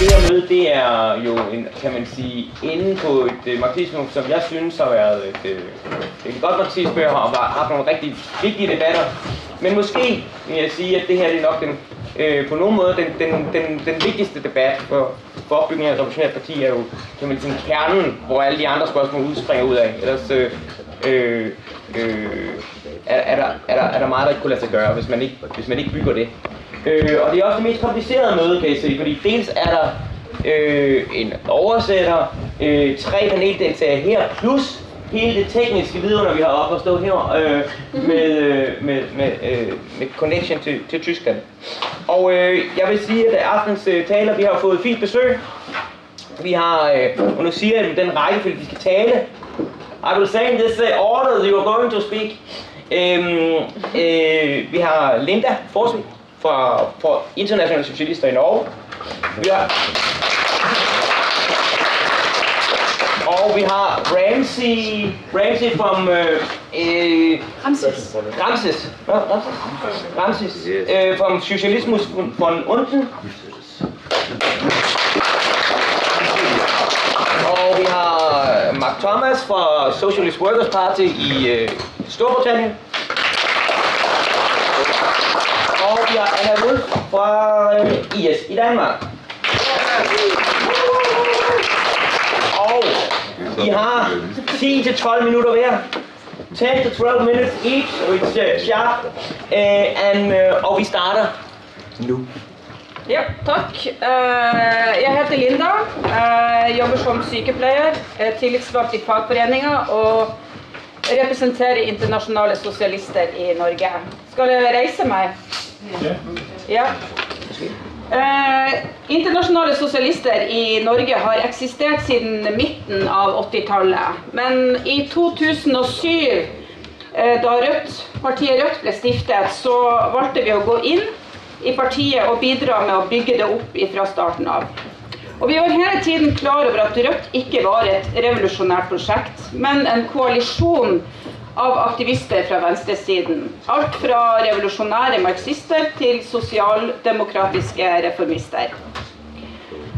Det her møde, det er jo, kan man sige, inde på et marxisme, som jeg synes har været et godt marxisme, og har haft nogle rigtig vigtige debatter. Men måske vil jeg sige, at det her er nok den, på nogen måde den vigtigste debat for opbygningen af et revolutionært parti er jo, kan man sige, kernen, hvor alle de andre spørgsmål udspringer ud af. Ellers er der meget, der ikke kunne lade sig gøre, hvis man ikke bygger det. Og det er også det mest komplicerede møde, kan I se, fordi dels er der en oversætter, 3 paneldeltagere her, plus hele det tekniske vidunder, vi har oppe at stå her, med connection til Tyskland. Og jeg vil sige, at aftens taler, vi har fået fint besøg. Vi har, og nu siger jeg den rækkefølge, vi skal tale. I will say in this order you are going to speak. Vi har Linda Forsvig for Internationale Socialister i Norge. Vi har Ramses from Ramses from Socialismus von Unten. Og vi har Mark Thomas fra Socialist Workers Party i Storbritannien. Og vi har Anna Wolf fra IS i Danmark. Og I har 10-12 minutter hver. 10-12 minutes each, so it's sharp. Og vi starter nu. Ja, takk. Jeg heter Linda. Jeg jobber som sykepleier, tillitsvalgt i fagforeninger og representerer internasjonale sosialister i Norge. Skal jeg reise meg? Ja. Internasjonale sosialister i Norge har eksistert siden midten av 80-tallet, men i 2007, da partiet Rødt ble stiftet, så valgte vi å gå inn i partiet og bidra med å bygge det opp fra starten av. Og vi var hele tiden klar over at Rødt ikke var et revolusjonært prosjekt, men en koalisjon av aktivister fra venstresiden. Alt fra revolusjonære marxister til sosialdemokratiske reformister.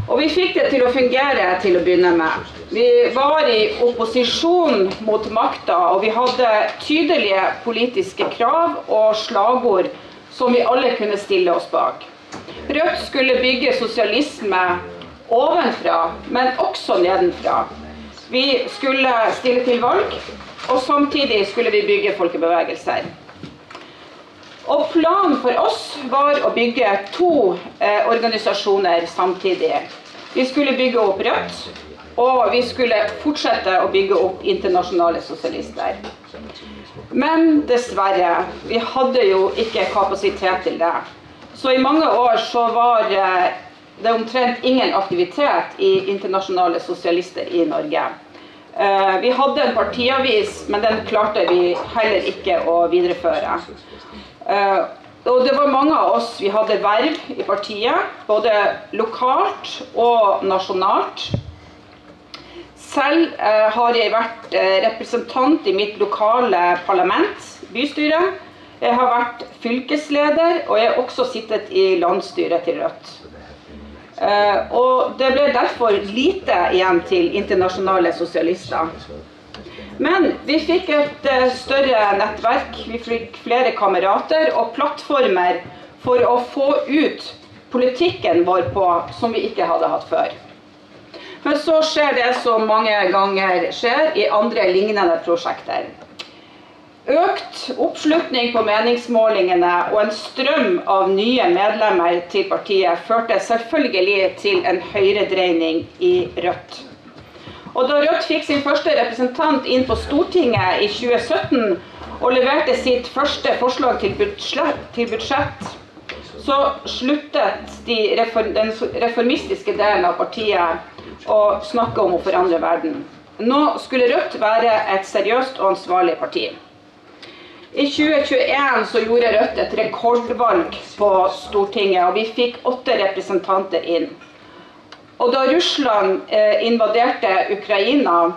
Og vi fikk det til å fungere til å begynne med. Vi var i opposisjon mot makta, og vi hadde tydelige politiske krav og slagord som vi alle kunne stille oss bak. Rødt skulle bygge sosialisme ovenfra, men også nedenfra. Vi skulle stille til valg, og samtidig skulle vi bygge folkebevegelser. Og planen for oss var å bygge 2 organisasjoner samtidig. Vi skulle bygge opp Rødt, og vi skulle fortsette å bygge opp internasjonale sosialister. Men dessverre, vi hadde jo ikke kapasitet til det. Så i mange år så var det omtrent ingen aktivitet i internasjonale sosialister i Norge. Vi hadde en partiavis, men den klarte vi heller ikke å videreføre. Og det var mange av oss, vi hadde verv i partiet, både lokalt og nasjonalt. Selv har jeg vært representant i mitt lokale parlament, bystyret. Jeg har vært fylkesleder, og jeg har også sittet i landsstyret til Rødt. Og det ble derfor lite igjen til internasjonale sosialister. Men vi fikk et større nettverk, vi fikk flere kamerater og plattformer for å få ut politikken vår på som vi ikke hadde hatt før. Men så skjer det som mange ganger skjer i andre lignende prosjekter. Økt oppslutning på meningsmålingene og en strøm av nye medlemmer til partiet førte selvfølgelig til en høyredreining i Rødt. Og da Rødt fikk sin første representant inn på Stortinget i 2017 og leverte sitt første forslag til budsjett, så sluttet den reformistiske delen av partiet å snakke om å forandre verden. Nå skulle Rødt være et seriøst og ansvarlig parti. I 2021 så gjorde Rødt et rekordvalg på Stortinget, og vi fikk 8 representanter inn. Og da Russland invaderte Ukraina,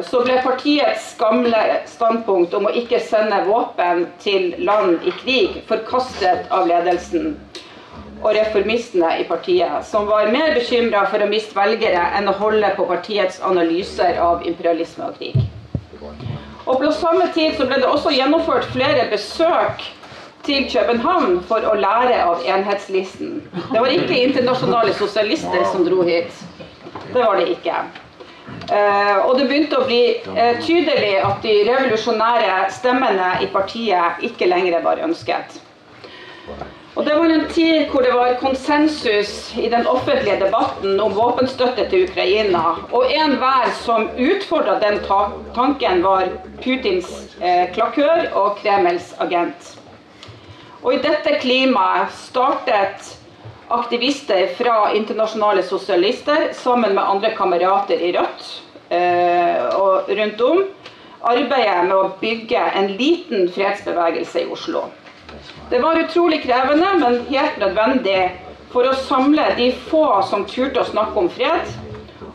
så ble partiets gamle standpunkt om å ikke sende våpen til land i krig forkastet av ledelsen. og reformistene i partiet, som var mer bekymret for å miste velgere enn å holde på partiets analyser av imperialisme og krig. Og på samme tid så ble det også gjennomført flere besøk til København for å lære av enhetslisten. Det var ikke internasjonale sosialister som dro hit. Det var det ikke. Og det begynte å bli tydelig at de revolusjonære stemmene i partiet ikke lenger var ønsket. Og det var en tid hvor det var konsensus i den offentlige debatten om våpenstøtte til Ukraina, og enhver som utfordret den tanken var Putins klakør og Kremls agent. Og i dette klimaet startet aktivister fra internasjonale sosialister sammen med andre kamerater i Rødt og rundt om arbeidet med å bygge en liten fredsbevegelse i Oslo. Det var utrolig krevende, men helt nødvendig for å samle de få som turte å snakke om fred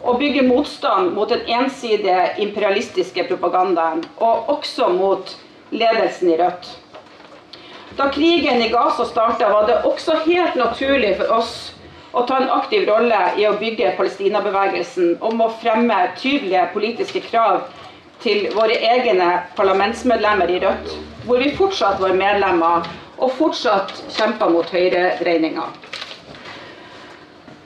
og bygge motstand mot den ensidige imperialistiske propagandaen og også mot ledelsen i Rødt. Da krigen i Gaza startet, var det også helt naturlig for oss å ta en aktiv rolle i å bygge Palestina-bevegelsen om å fremme tydelige politiske krav til våre egne parlamentsmedlemmer i Rødt, hvor vi fortsatt var medlemmer og fortsatt kjempet mot høyredreininger.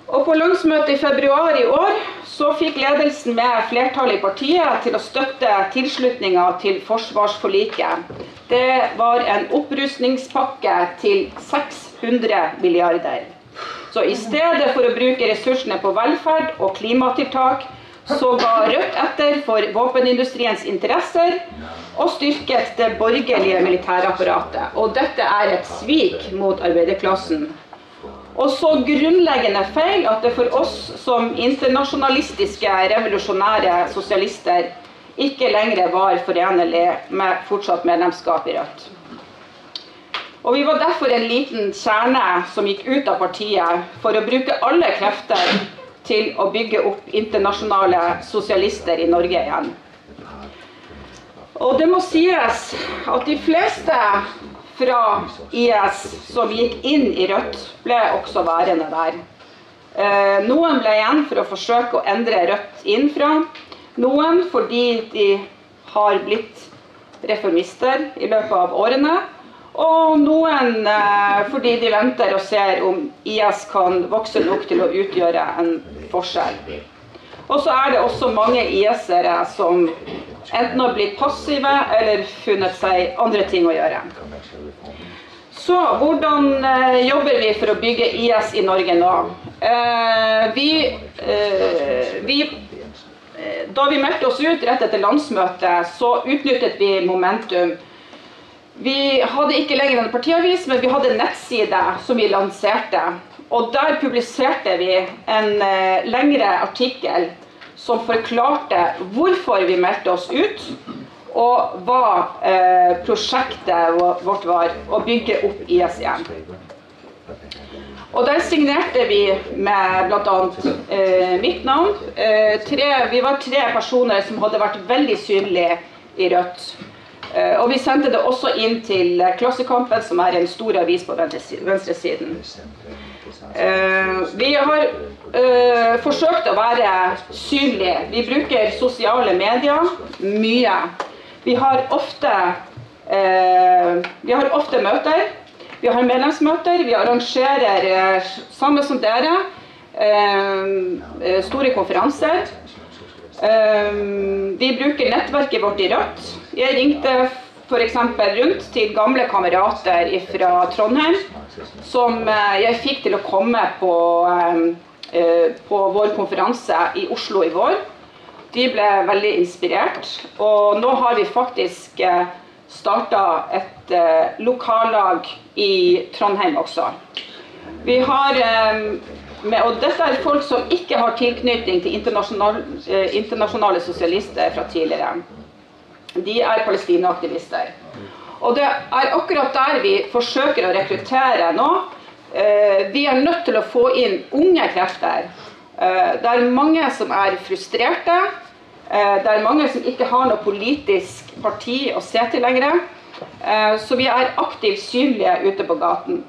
Og på landsmøtet i februar i år så fikk ledelsen med flertallet i partiet til å støtte tilslutningen til forsvarsforliket. Det var en opprustningspakke til 600 milliarder. Så i stedet for å bruke ressursene på velferd og klimatiltak, så ga Rødt etter for våpenindustriens interesser og styrket det borgerlige militærapparatet. Og dette er et svik mot arbeiderklassen. Og så grunnleggende feil at det for oss som internasjonalistiske, revolusjonære sosialister ikke lenger var forenlig med fortsatt medlemskap i Rødt. Og vi var derfor en liten kjerne som gikk ut av partiet for å bruke alle krefter til å bygge opp internasjonale sosialister i Norge igjen. Og det må sies at de fleste fra IS som gikk inn i Rødt ble også værende der. Noen ble igjen for å forsøke å endre Rødt innenfra, noen fordi de har blitt reformister i løpet av årene, og noen fordi de venter og ser om IS kan vokse nok til å utgjøre en forskjell. Og så er det også mange IS-ere som enten har blitt passive eller funnet seg andre ting å gjøre. Så hvordan jobber vi for å bygge IS i Norge nå? Da vi meldte oss ut rett etter landsmøtet, så utnyttet vi momentum. Vi hadde ikke lenger en partiavis, men vi hadde en nettside som vi lanserte. Og der publiserte vi en lengre artikkel som forklarte hvorfor vi meldte oss ut, og hva prosjektet vårt var å bygge opp IS igjen. Og der signerte vi med blant annet mitt navn. Vi var 3 personer som hadde vært veldig synlige i Rødt. Og vi sendte det også inn til Klassekampen, som er en stor avis på venstresiden. Vi har forsøkt å være synlige. Vi bruker sosiale medier mye. Vi har ofte møter. Vi har medlemsmøter, vi arrangerer sammen som dere store konferanser. Vi bruker nettverket vårt i Rødt. Jeg ringte for eksempel rundt til gamle kamerater fra Trondheim, som jeg fikk til å komme på vår konferanse i Oslo i vår. De ble veldig inspirert, og nå har vi faktisk startet et lokallag i Trondheim også. Vi har, og dette er folk som ikke har tilknytning til internasjonale sosialister fra tidligere. De er palestinaaktivister. Og det er akkurat der vi forsøker å rekruttere nå. Vi er nødt til å få inn unge krefter. Det er mange som er frustrerte. Det er mange som ikke har noe politisk parti å se til lenger. Så vi er aktivt synlige ute på gaten.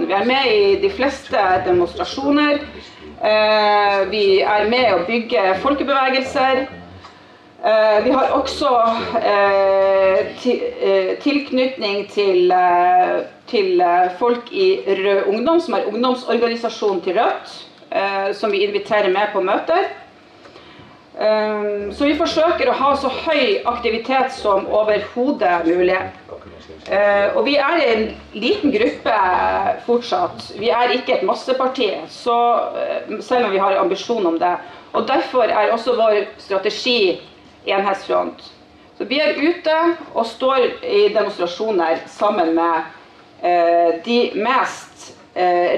Vi er med i de fleste demonstrasjoner. Vi er med å bygge folkebevegelser. Vi har også tilknytning til folk i Rød Ungdom, som er ungdomsorganisasjonen til Rødt, som vi inviterer med på møter. Så vi forsøker å ha så høy aktivitet som overhodet mulig. Og vi er en liten gruppe fortsatt. Vi er ikke et masseparti, selv om vi har ambisjon om det. Og derfor er også vår strategi enhetsfront. Så vi er ute og står i demonstrasjoner sammen med de mest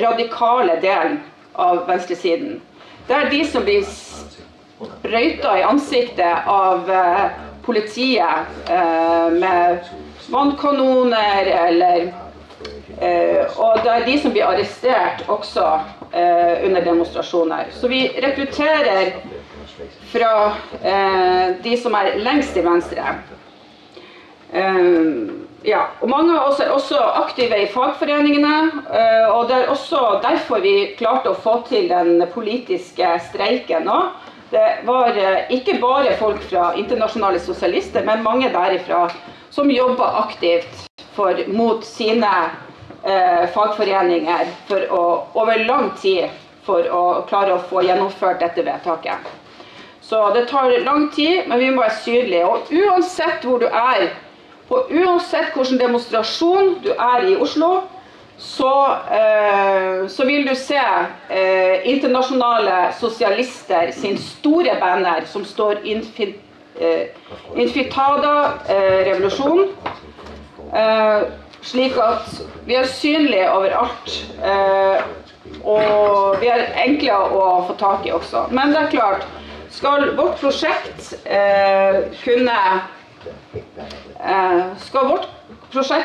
radikale delen av venstresiden. Det er de som blir sprøyta i ansiktet av politiet med vannkanoner, og det er de som blir arrestert også under demonstrasjoner. Så vi rekrutterer fra de som er lengst til venstre. Ja, og mange av oss er også aktive i fagforeningene, og det er også derfor vi klarte å få til den politiske streiken nå. Det var ikke bare folk fra internasjonale sosialister, men mange derifra som jobber aktivt mot sine fagforeninger over lang tid for å klare å få gjennomført dette vedtaket. Så det tar lang tid, men vi må være synlige. Og uansett hvor du er, og uansett hvilken demonstrasjon du er i Oslo, så vil du se internasjonale sosialister sin store banner som står Intifada revolusjon, slik at vi er synlige overalt, og vi er enkle å få tak i også. Men det er klart, skal vårt prosjekt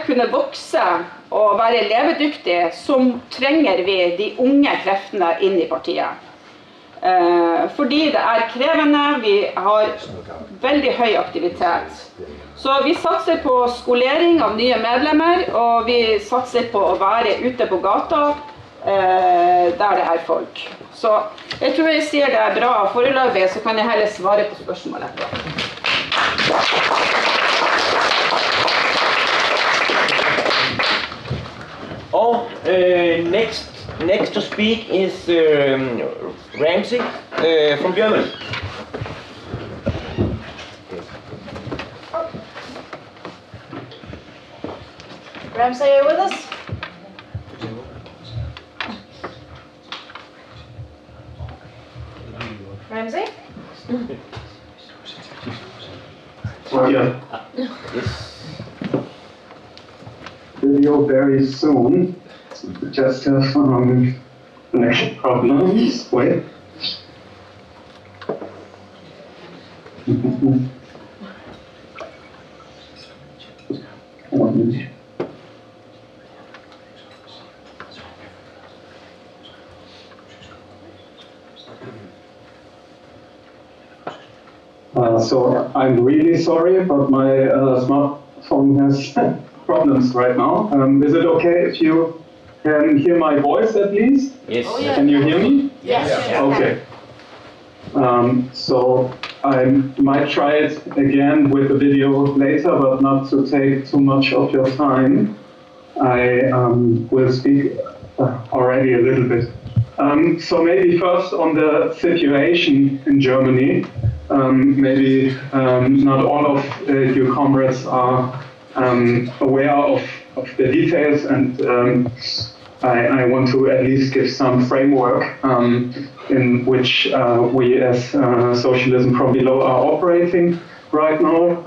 kunne vokse og være levedyktig, så trenger vi de unge kreftene inn i partiet. Fordi det er krevende, vi har veldig høy aktivitet. Så vi satser på skolering av nye medlemmer, og vi satser på å være ute på gata der det er folk. Så jeg tror jeg sier det er bra foreløpig, så kan jeg heller svare på spørsmålet etterpå. Og next to speak is Ramsey from Germany. Ramsey, are you with us? Ramsey? Yeah. Video very soon. Just have some connection problems. Wait. So I'm really sorry, but my smartphone has problems right now. Is it okay if you can hear my voice at least? Yes. Oh, yeah. Can you hear me? Yes. Yeah. Okay. So I might try it again with the video later, but not to take too much of your time. I will speak already a little bit. So maybe first on the situation in Germany. Maybe not all of you comrades are aware of the details, and I want to at least give some framework in which we as Socialism from Below are operating right now.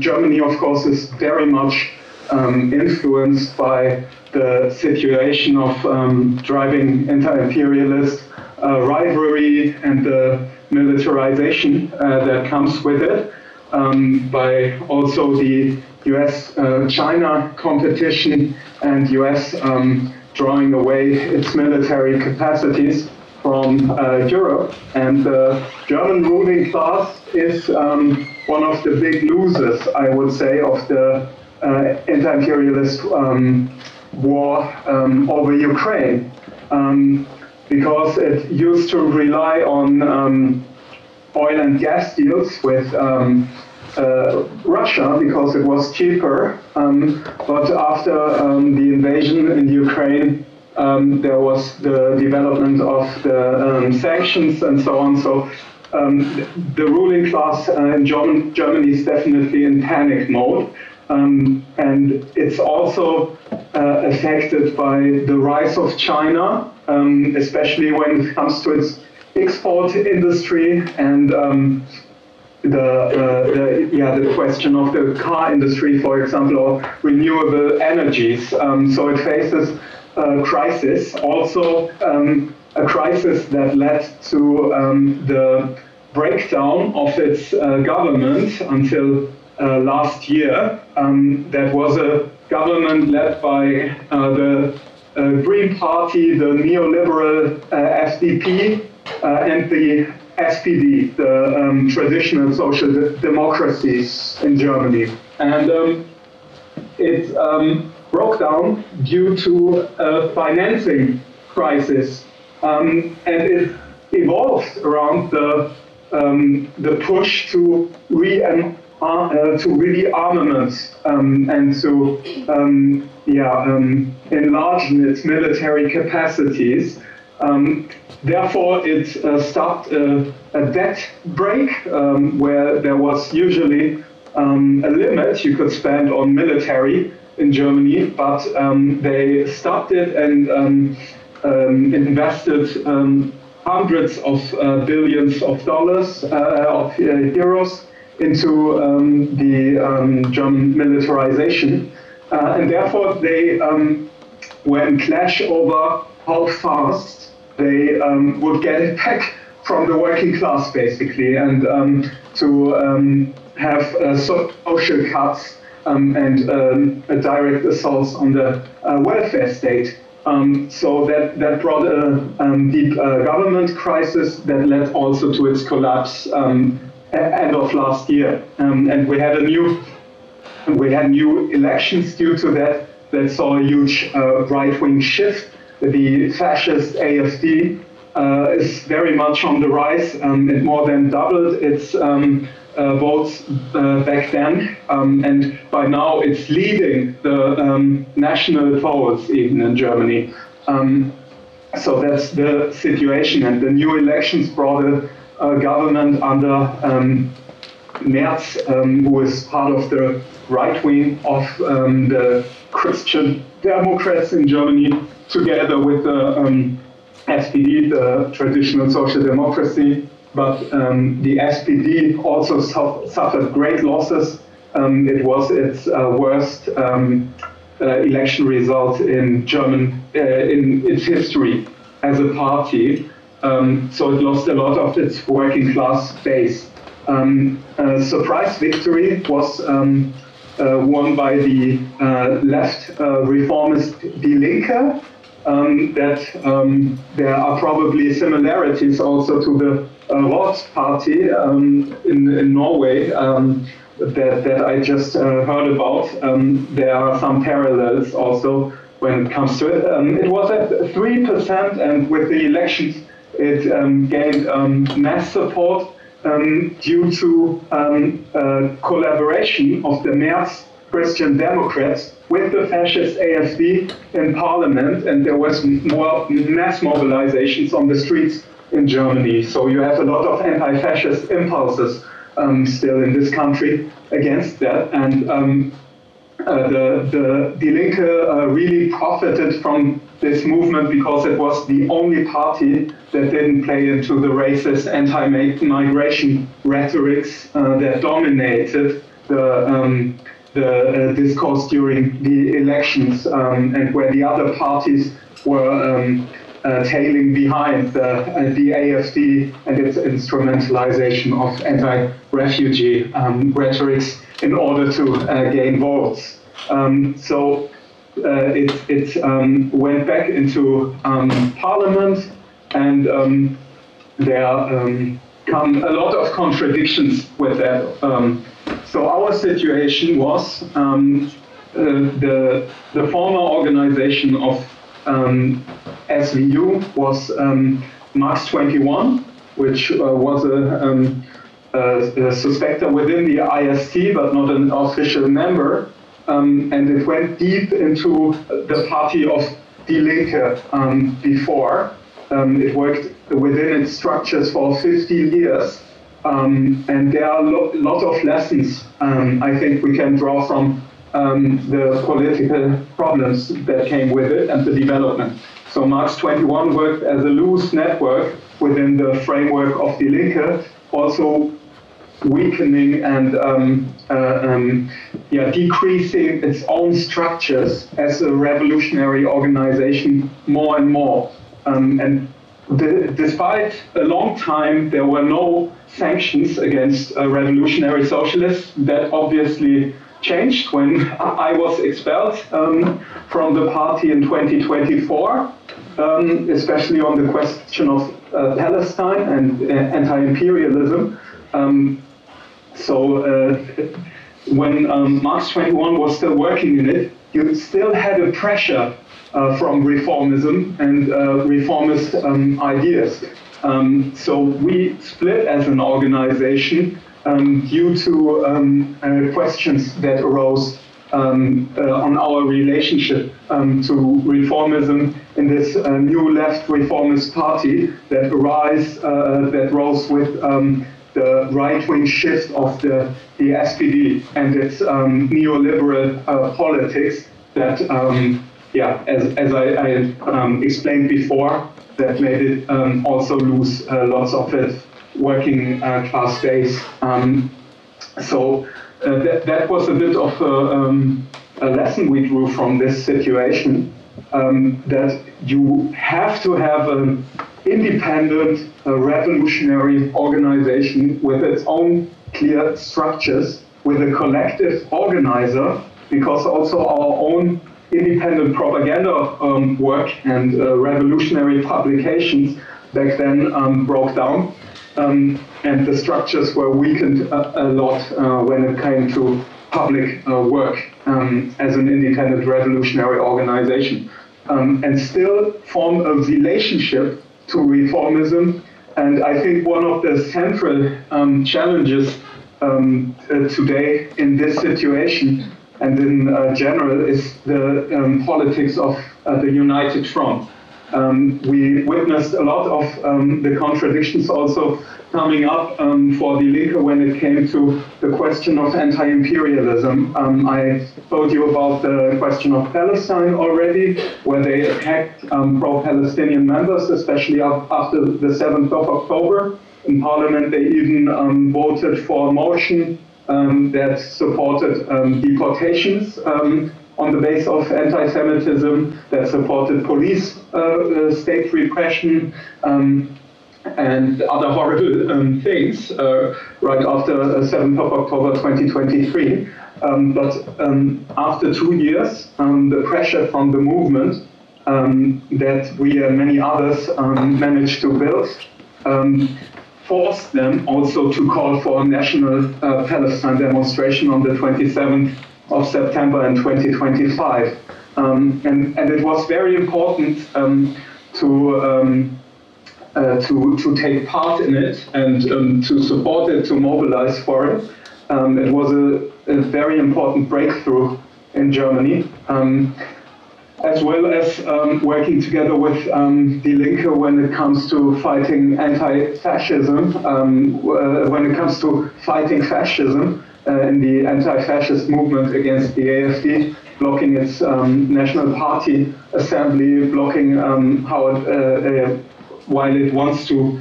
Germany, of course, is very much influenced by the situation of driving anti-imperialist rivalry and the militarization that comes with it, by also the US-China competition and US drawing away its military capacities from Europe, and the German ruling class is one of the big losers, I would say, of the anti-imperialist war over Ukraine, because it used to rely on oil and gas deals with Russia because it was cheaper, but after the invasion in Ukraine, there was the development of the sanctions and so on. So the ruling class in Germany is definitely in panic mode, and it's also affected by the rise of China, especially when it comes to its export industry and the question of the car industry, for example, or renewable energies. So it faces a crisis, also a crisis that led to the breakdown of its government until last year. That was a government led by the Green Party, the neoliberal FDP, and the SPD, the traditional social democracies in Germany. And it broke down due to a financing crisis. And it evolved around the push to rearmament and to enlarge its military capacities. Therefore, it stopped a debt break where there was usually a limit you could spend on military in Germany, but they stopped it and invested hundreds of billions of dollars, of euros, into the German militarization. And therefore, they were in clash over how fast they would get it back from the working class, basically, and to have social cuts and direct assaults on the welfare state. So that brought a deep government crisis that led also to its collapse end of last year. And we had new elections due to that saw a huge right-wing shift. The fascist AfD is very much on the rise. It more than doubled its votes back then, and by now it's leading the national polls even in Germany. So that's the situation, and the new elections brought a government under Merz, who is part of the right wing of the Christian Democrats in Germany, together with the SPD, the traditional social democracy. But the SPD also suffered great losses. It was its worst election result in in its history as a party. So it lost a lot of its working class base. A surprise victory was won by the left reformist Die Linke. That there are probably similarities also to the Rødt party in Norway that I just heard about. There are some parallels also when it comes to it. It was at 3%, and with the elections it gained mass support due to collaboration of the Merz Christian Democrats with the fascist AfD in parliament, and there was more mass mobilizations on the streets in Germany. So you have a lot of anti-fascist impulses still in this country against that, and the Die Linke really profited from this movement because it was the only party that didn't play into the racist anti-migration rhetorics that dominated the discourse during the elections, and where the other parties were tailing behind the AfD and its instrumentalization of anti-refugee rhetorics in order to gain votes. So it went back into parliament and there come a lot of contradictions with that. So our situation was the former organization of SVU was Max 21, which was a suspector within the IST, but not an official member, and it went deep into the party of Die Linke before. It worked within its structures for 15 years, and there are a lot of lessons I think we can draw from the political problems that came with it and the development. So Max 21 worked as a loose network within the framework of Die Linke, also weakening and decreasing its own structures as a revolutionary organization more and more. Despite a long time, there were no sanctions against revolutionary socialists. That obviously changed when I was expelled from the party in 2024, especially on the question of Palestine and anti-imperialism. When Max 21 was still working in it, you still had a pressure from reformism and reformist ideas. So we split as an organization due to questions that arose on our relationship to reformism in this new left reformist party that rose with the right-wing shift of the SPD and its neoliberal politics that, as I explained before, that made it also lose lots of its working class base. That was a bit of a lesson we drew from this situation, that you have to have an independent, revolutionary organization with its own clear structures, with a collective organizer, because also our own independent propaganda work and revolutionary publications back then broke down, and the structures were weakened a lot when it came to public work as an independent revolutionary organization, and still form a relationship to reformism. And I think one of the central challenges today in this situation and in general is the politics of the United Front. We witnessed a lot of the contradictions also coming up for Die Linke when it came to the question of anti-imperialism. I told you about the question of Palestine already, where they attacked pro-Palestinian members, especially after the 7th of October. In Parliament, they even voted for a motion that supported deportations on the base of anti-Semitism, that supported police state repression and other horrible things right after 7th of October 2023. But after 2 years, the pressure from the movement that we and many others managed to build forced them also to call for a national Palestine demonstration on the 27th of September in 2025. And it was very important to take part in it and to support it, to mobilize for it. It was a very important breakthrough in Germany, as well as working together with Die Linke when it comes to fighting anti-fascism, when it comes to fighting fascism in the anti-fascist movement against the AfD, blocking its national party assembly, blocking while it wants to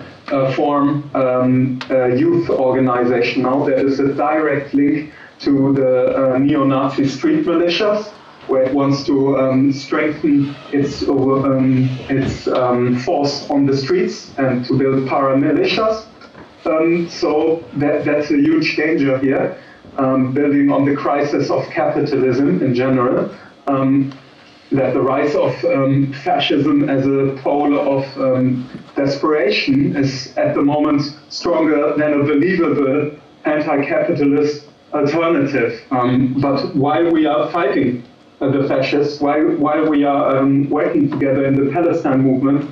form a youth organization now. There is a direct link to the neo-Nazi street militias, where it wants to strengthen its force on the streets and to build paramilitias. So that's a huge danger here, building on the crisis of capitalism in general, that the rise of fascism as a pole of desperation is at the moment stronger than a believable anti-capitalist alternative. But while we are fighting the fascists, while we are working together in the Palestine movement,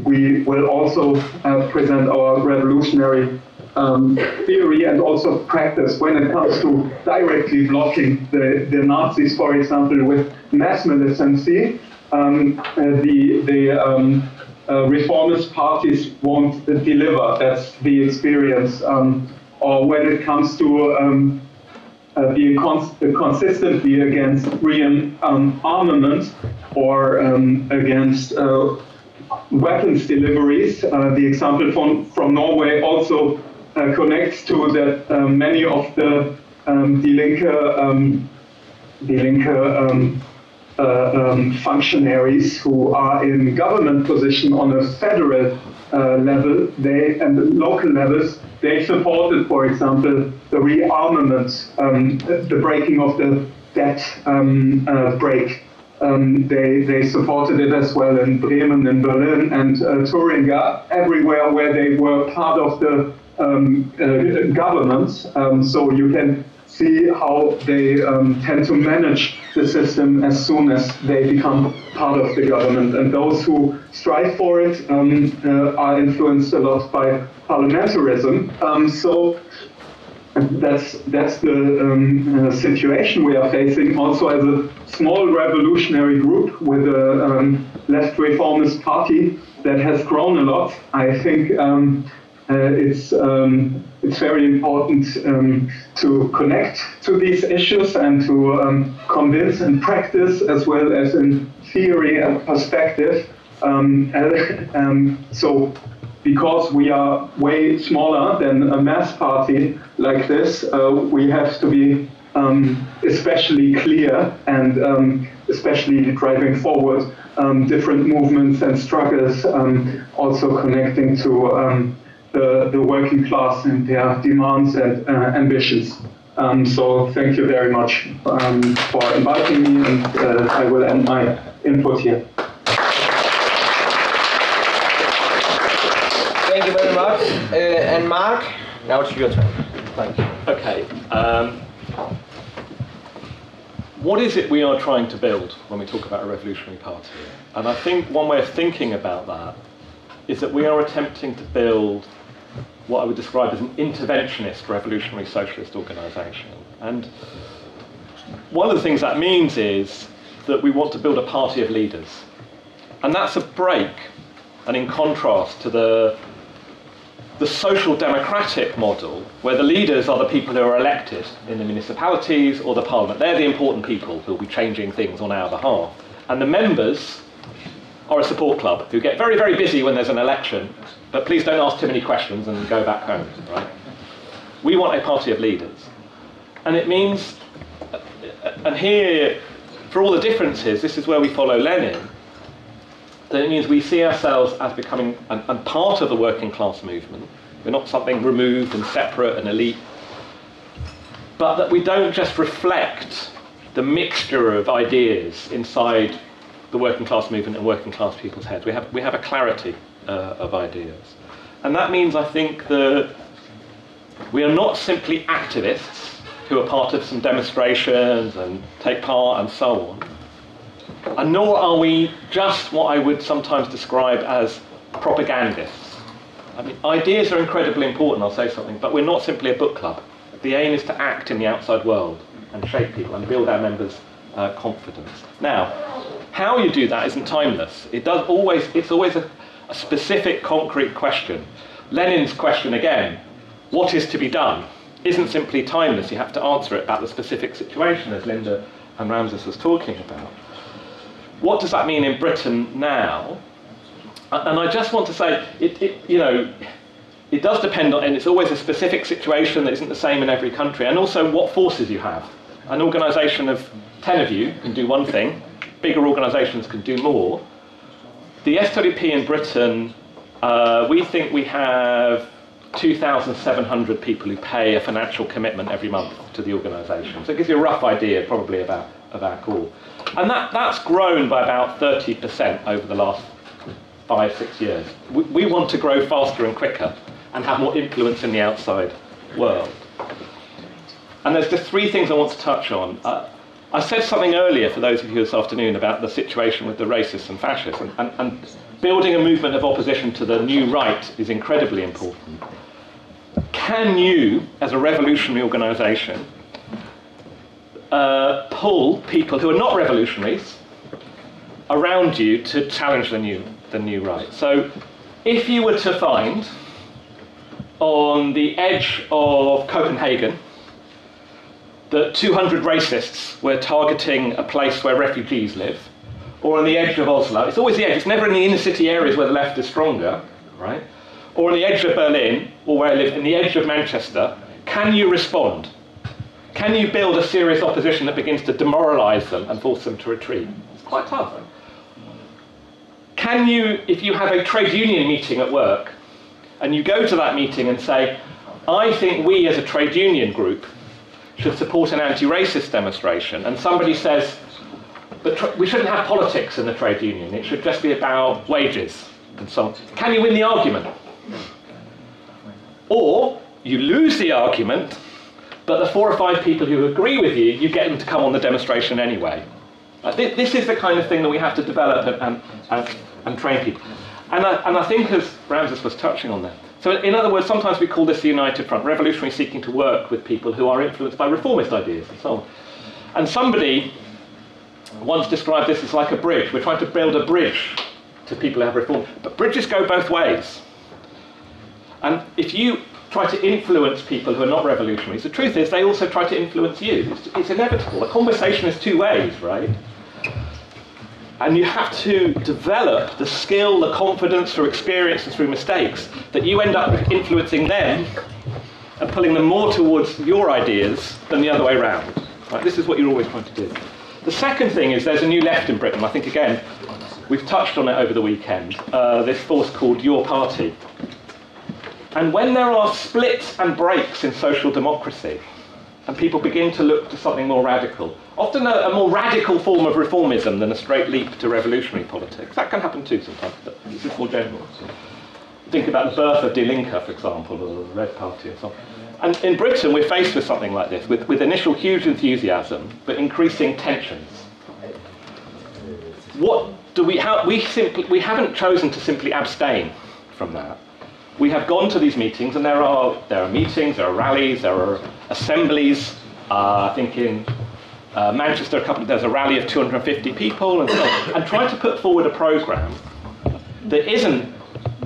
we will also present our revolutionary theory and also practice when it comes to directly blocking the Nazis, for example, with mass militancy. The reformist parties won't deliver. That's the experience. Or when it comes to being consistently against rearmament or against weapons deliveries. The example from Norway also connects to that many of the Die Linke functionaries who are in government position on a federal level, and local levels, they supported, for example, the rearmament, the breaking of the debt break. They supported it as well in Bremen, in Berlin, and Thuringia, everywhere where they were part of the government. So you can see how they tend to manage the system as soon as they become part of the government. And those who strive for it are influenced a lot by parliamentarism. So that's the situation we are facing. Also, as a small revolutionary group with a left reformist party that has grown a lot, I think it's very important to connect to these issues and to convince in practice as well as in theory and perspective. So because we are way smaller than a mass party like this, we have to be especially clear and especially driving forward different movements and struggles, also connecting to the working class and their demands and ambitions. So thank you very much for inviting me, and I will end my input here. Thank you very much. And Mark, now it's your turn. Thank you. Okay. What is it we are trying to build when we talk about a revolutionary party? And I think one way of thinking about that is that we are attempting to build what I would describe as an interventionist revolutionary socialist organisation. And one of the things that means is that we want to build a party of leaders. And that's a break, and in contrast to the social democratic model, where the leaders are the people who are elected in the municipalities or the parliament. They're the important people who will be changing things on our behalf. And the members are a support club who get very, very busy when there's an election, but please don't ask too many questions and go back home, right? We want a party of leaders. And it means, and here, for all the differences, this is where we follow Lenin, that it means we see ourselves as becoming and part of the working class movement. We're not something removed and separate and elite, but that we don't just reflect the mixture of ideas inside the working class movement and working class people's heads. We have a clarity of ideas. And that means, I think, that we are not simply activists who are part of some demonstrations and take part and so on, and nor are we just what I would sometimes describe as propagandists. I mean, ideas are incredibly important, I'll say something, but we're not simply a book club. The aim is to act in the outside world and shape people and build our members' confidence. Now, how you do that isn't timeless. It's always a specific, concrete question. Lenin's question again, what is to be done, isn't simply timeless. You have to answer it about the specific situation, as Linda and Ramses was talking about. What does that mean in Britain now? And I just want to say, it does depend on, and it's always a specific situation that isn't the same in every country, and also what forces you have. An organisation of 10 of you can do one thing, bigger organisations can do more. The SWP in Britain, we think we have 2,700 people who pay a financial commitment every month to the organisation. So it gives you a rough idea, probably, of our core. And that's grown by about 30% over the last 5, 6 years. We want to grow faster and quicker and have more influence in the outside world. And there's just 3 things I want to touch on. I said something earlier for those of you this afternoon about the situation with the racists and fascists, and building a movement of opposition to the new right is incredibly important. Can you, as a revolutionary organisation, pull people who are not revolutionaries around you to challenge the new right? So if you were to find on the edge of Copenhagen that 200 racists were targeting a place where refugees live, or on the edge of Oslo, it's always the edge, it's never in the inner city areas where the left is stronger, right? Or on the edge of Berlin, or where I live, in the edge of Manchester, can you respond? Can you build a serious opposition that begins to demoralise them and force them to retreat? It's quite tough. Can you, if you have a trade union meeting at work, and you go to that meeting and say, I think we as a trade union group should support an anti-racist demonstration, and somebody says, but we shouldn't have politics in the trade union, it should just be about wages and so on. Can you win the argument? Or you lose the argument, but the 4 or 5 people who agree with you, you get them to come on the demonstration anyway. This is the kind of thing that we have to develop and train people. And I think, as Ramses was touching on that, so in other words, sometimes we call this the United Front, revolutionary seeking to work with people who are influenced by reformist ideas and so on. And somebody once described this as like a bridge. We're trying to build a bridge to people who have reform. But bridges go both ways. And if you try to influence people who are not revolutionaries, the truth is they also try to influence you. It's inevitable. A conversation is 2 ways, right? And you have to develop the skill, the confidence through experience and through mistakes that you end up influencing them and pulling them more towards your ideas than the other way around. Right? This is what you're always trying to do. The second thing is there's a new left in Britain. I think, again, we've touched on it over the weekend. This force called Your Party. And when there are splits and breaks in social democracy, and people begin to look to something more radical, often a more radical form of reformism than a straight leap to revolutionary politics. That can happen too sometimes, but this is more general. Think about the birth of Die Linke, for example, or the Red Party and so on. And in Britain, we're faced with something like this, with initial huge enthusiasm, but increasing tensions. What do we haven't chosen to simply abstain from that. We have gone to these meetings, and there are meetings, there are rallies, there are assemblies. I think in Manchester, there's a rally of 250 people, and so on, and trying to put forward a programme that isn't,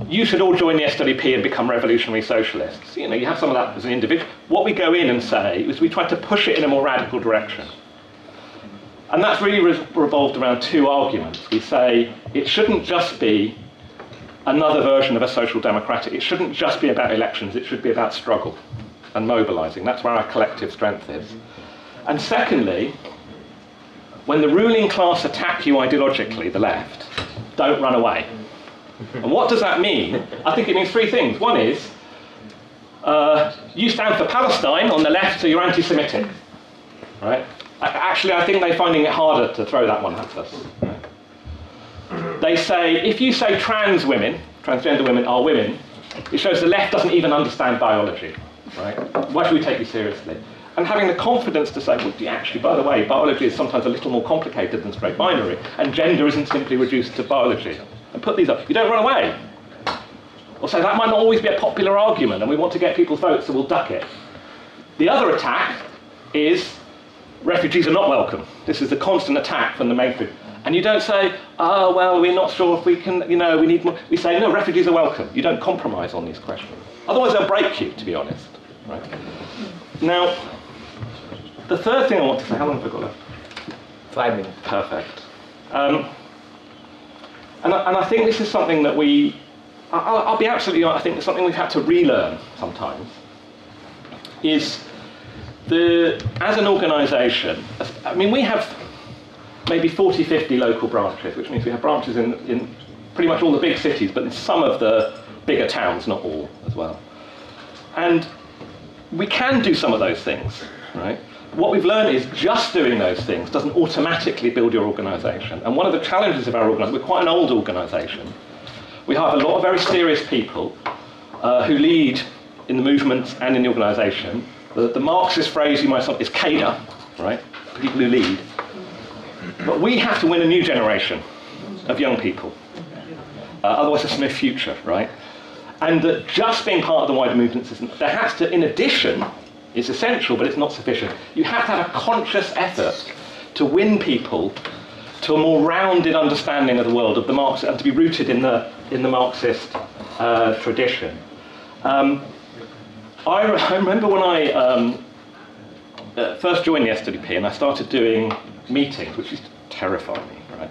you should all join the SWP and become revolutionary socialists. You know, you have some of that as an individual. What we go in and say is we try to push it in a more radical direction. And that's really revolved around 2 arguments. We say it shouldn't just be another version of a social democratic. It shouldn't just be about elections, it should be about struggle and mobilising. That's where our collective strength is. And secondly, when the ruling class attack you ideologically, the left, don't run away. And what does that mean? I think it means 3 things. One is, you stand for Palestine on the left, so you're anti-Semitic. Right? Actually, I think they're finding it harder to throw that one at us. They say, if you say transgender women are women, it shows the left doesn't even understand biology. Right? Why should we take you seriously? And having the confidence to say, well, actually, by the way, biology is sometimes a little more complicated than straight binary, and gender isn't simply reduced to biology. And put these up. You don't run away. Or say, that might not always be a popular argument, and we want to get people's votes, so we'll duck it. The other attack is, refugees are not welcome. This is the constant attack from the mainstream. And you don't say, oh, well, we're not sure if we can, we need more. We say, no, refugees are welcome. You don't compromise on these questions. Otherwise, they'll break you, to be honest. Right? Now, the third thing I want to say, how long have I got left? 5 minutes. Perfect. And I think this is something that I'll be absolutely honest, I think it's something we've had to relearn sometimes, is as an organisation, I mean, we have maybe 40, 50 local branches, which means we have branches in pretty much all the big cities, but in some of the bigger towns, not all as well. And we can do some of those things, right? What we've learned is just doing those things doesn't automatically build your organisation. And one of the challenges of our organisation, we're quite an old organisation, We have a lot of very serious people who lead in the movements and in the organisation. The Marxist phrase you might say is cadre, right? People who lead. But we have to win a new generation of young people. Otherwise there's no future, right? And that just being part of the wider movements isn't. There has to, in addition, it's essential, but it's not sufficient. You have to have a conscious effort to win people to a more rounded understanding of the world, of the Marxist, and to be rooted in the Marxist tradition. I remember when I first joined the SDP and I started doing meetings, which used to terrify me, right?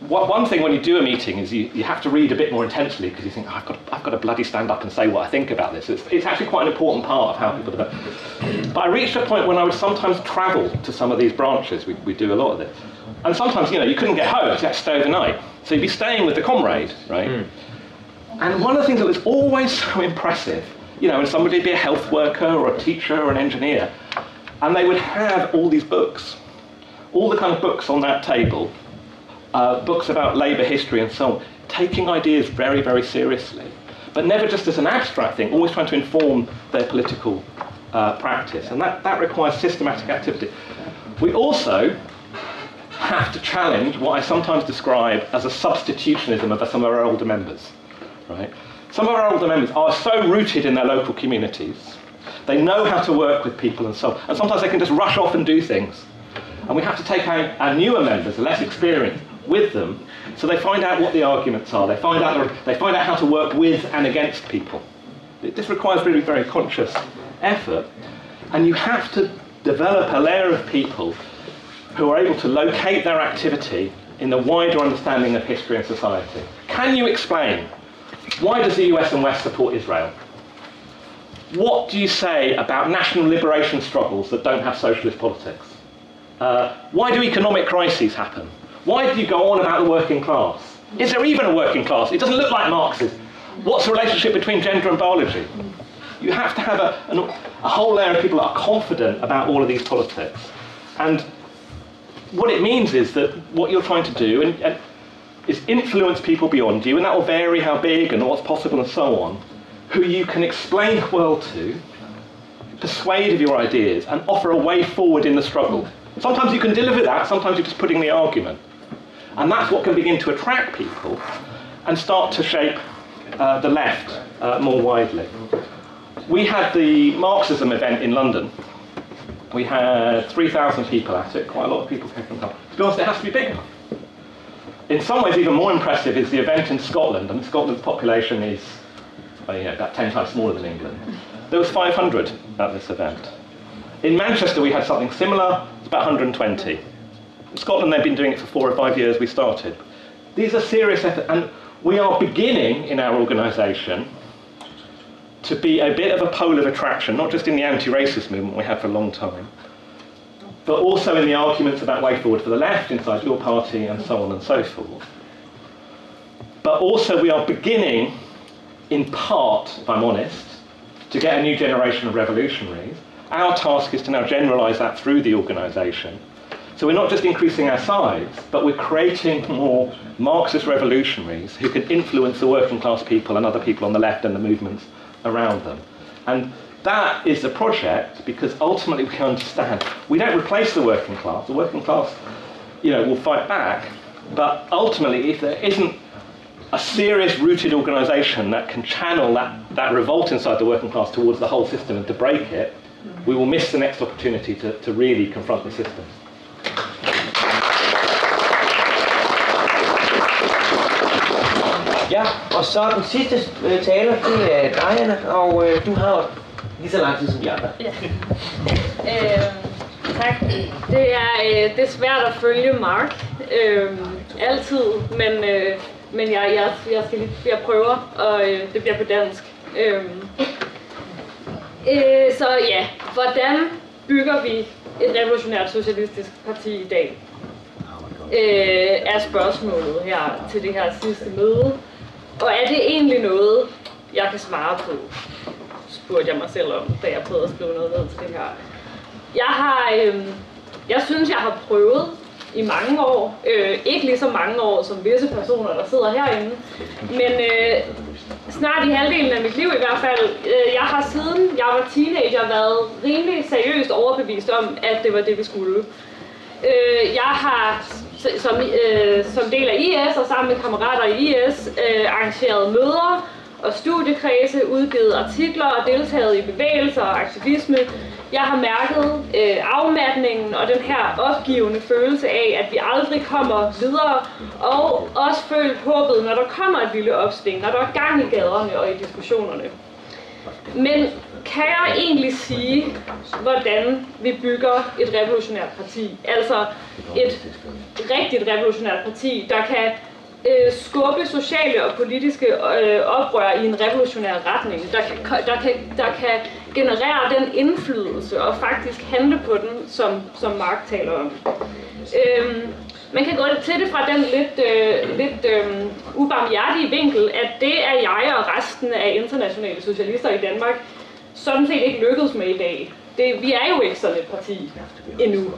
One thing when you do a meeting is you have to read a bit more intensely because you think, oh, I've got to bloody stand up and say what I think about this. It's actually quite an important part of how people develop. But I reached a point when I would sometimes travel to some of these branches. We do a lot of this. And sometimes, you couldn't get home, so you had to stay overnight. So you'd be staying with the comrade, right? Mm. And one of the things that was always so impressive, when somebody would be a health worker or a teacher or an engineer, and they would have all these books, all the kind of books on that table, books about labour history and so on, taking ideas very, very seriously, but never just as an abstract thing, always trying to inform their political practice. And that requires systematic activity. We also have to challenge what I sometimes describe as a substitutionism of some of our older members. Right? Some of our older members are so rooted in their local communities, they know how to work with people and so on, and sometimes they can just rush off and do things. And we have to take our newer members, the less experienced, with them, so they find out what the arguments are, they find out how to work with and against people. This requires really very conscious effort, and you have to develop a layer of people who are able to locate their activity in the wider understanding of history and society. Can you explain, why does the US and West support Israel? What do you say about national liberation struggles that don't have socialist politics? Why do economic crises happen? Why do you go on about the working class? Is there even a working class? It doesn't look like Marxism. What's the relationship between gender and biology? You have to have a whole layer of people that are confident about all of these politics. And what it means is that what you're trying to do is influence people beyond you, and that will vary how big and what's possible and so on, who you can explain the world to, persuade of your ideas, and offer a way forward in the struggle. Sometimes you can deliver that, sometimes you're just putting the argument. And that's what can begin to attract people and start to shape the left more widely. We had the Marxism event in London. We had 3,000 people at it, quite a lot of people came from home. To be honest, it has to be bigger. In some ways, even more impressive is the event in Scotland, and Scotland's population is about 10 times smaller than England. There was 500 at this event. In Manchester, we had something similar, it's about 120. In Scotland, they've been doing it for 4 or 5 years, we started. These are serious efforts, and we are beginning in our organisation to be a bit of a pole of attraction, not just in the anti-racist movement we had for a long time, but also in the arguments about way forward for the left inside your party and so on and so forth. But also we are beginning, in part, if I'm honest, to get a new generation of revolutionaries. Our task is to now generalise that through the organisation. So we're not just increasing our size, but we're creating more Marxist revolutionaries who can influence the working class people and other people on the left and the movements around them. And that is the project, because ultimately we understand we don't replace the working class. The working class, will fight back, but ultimately if there isn't a serious rooted organisation that can channel that revolt inside the working class towards the whole system and to break it, we will miss the next opportunity to really confront the system. Ja, og så den sidste taler, det er dig, Anna, og du har lige så lang tid som de andre. Ja. Tak. Det er svært at følge Mark, altid, men jeg prøver, og det bliver på dansk. Så ja, hvordan bygger vi et revolutionært socialistisk parti i dag? Er spørgsmålet her til det her sidste møde. Og er det egentlig noget, jeg kan svare på? Spurgte jeg mig selv om, da jeg prøvede at skrive noget ned til det her. Jeg synes, jeg har prøvet i mange år. Ikke lige så mange år som visse personer, der sidder herinde. Men snart i halvdelen af mit liv i hvert fald. Jeg har siden jeg var teenager været rimelig seriøst overbevist om, at det var det, vi skulle. Jeg har som del af IS og sammen med kammerater i IS arrangeret møder og studiekredse, udgivet artikler og deltaget i bevægelser og aktivisme. Jeg har mærket afmatningen og den her opgivende følelse af, at vi aldrig kommer videre, og også følt håbet, når der kommer et lille opsving, når der er gang i gaderne og i diskussionerne. Men kan jeg egentlig sige, hvordan vi bygger et revolutionært parti? Altså et rigtigt revolutionært parti, der kan skubbe sociale og politiske oprør i en revolutionær retning, der kan generere den indflydelse og faktisk handle på den, som Mark taler om. Man kan gå til det fra den lidt ubarmhjertige vinkel, at det er jeg og resten af internationale socialister i Danmark sådan set ikke lykkedes med i dag. Vi er jo ikke sådan et parti endnu.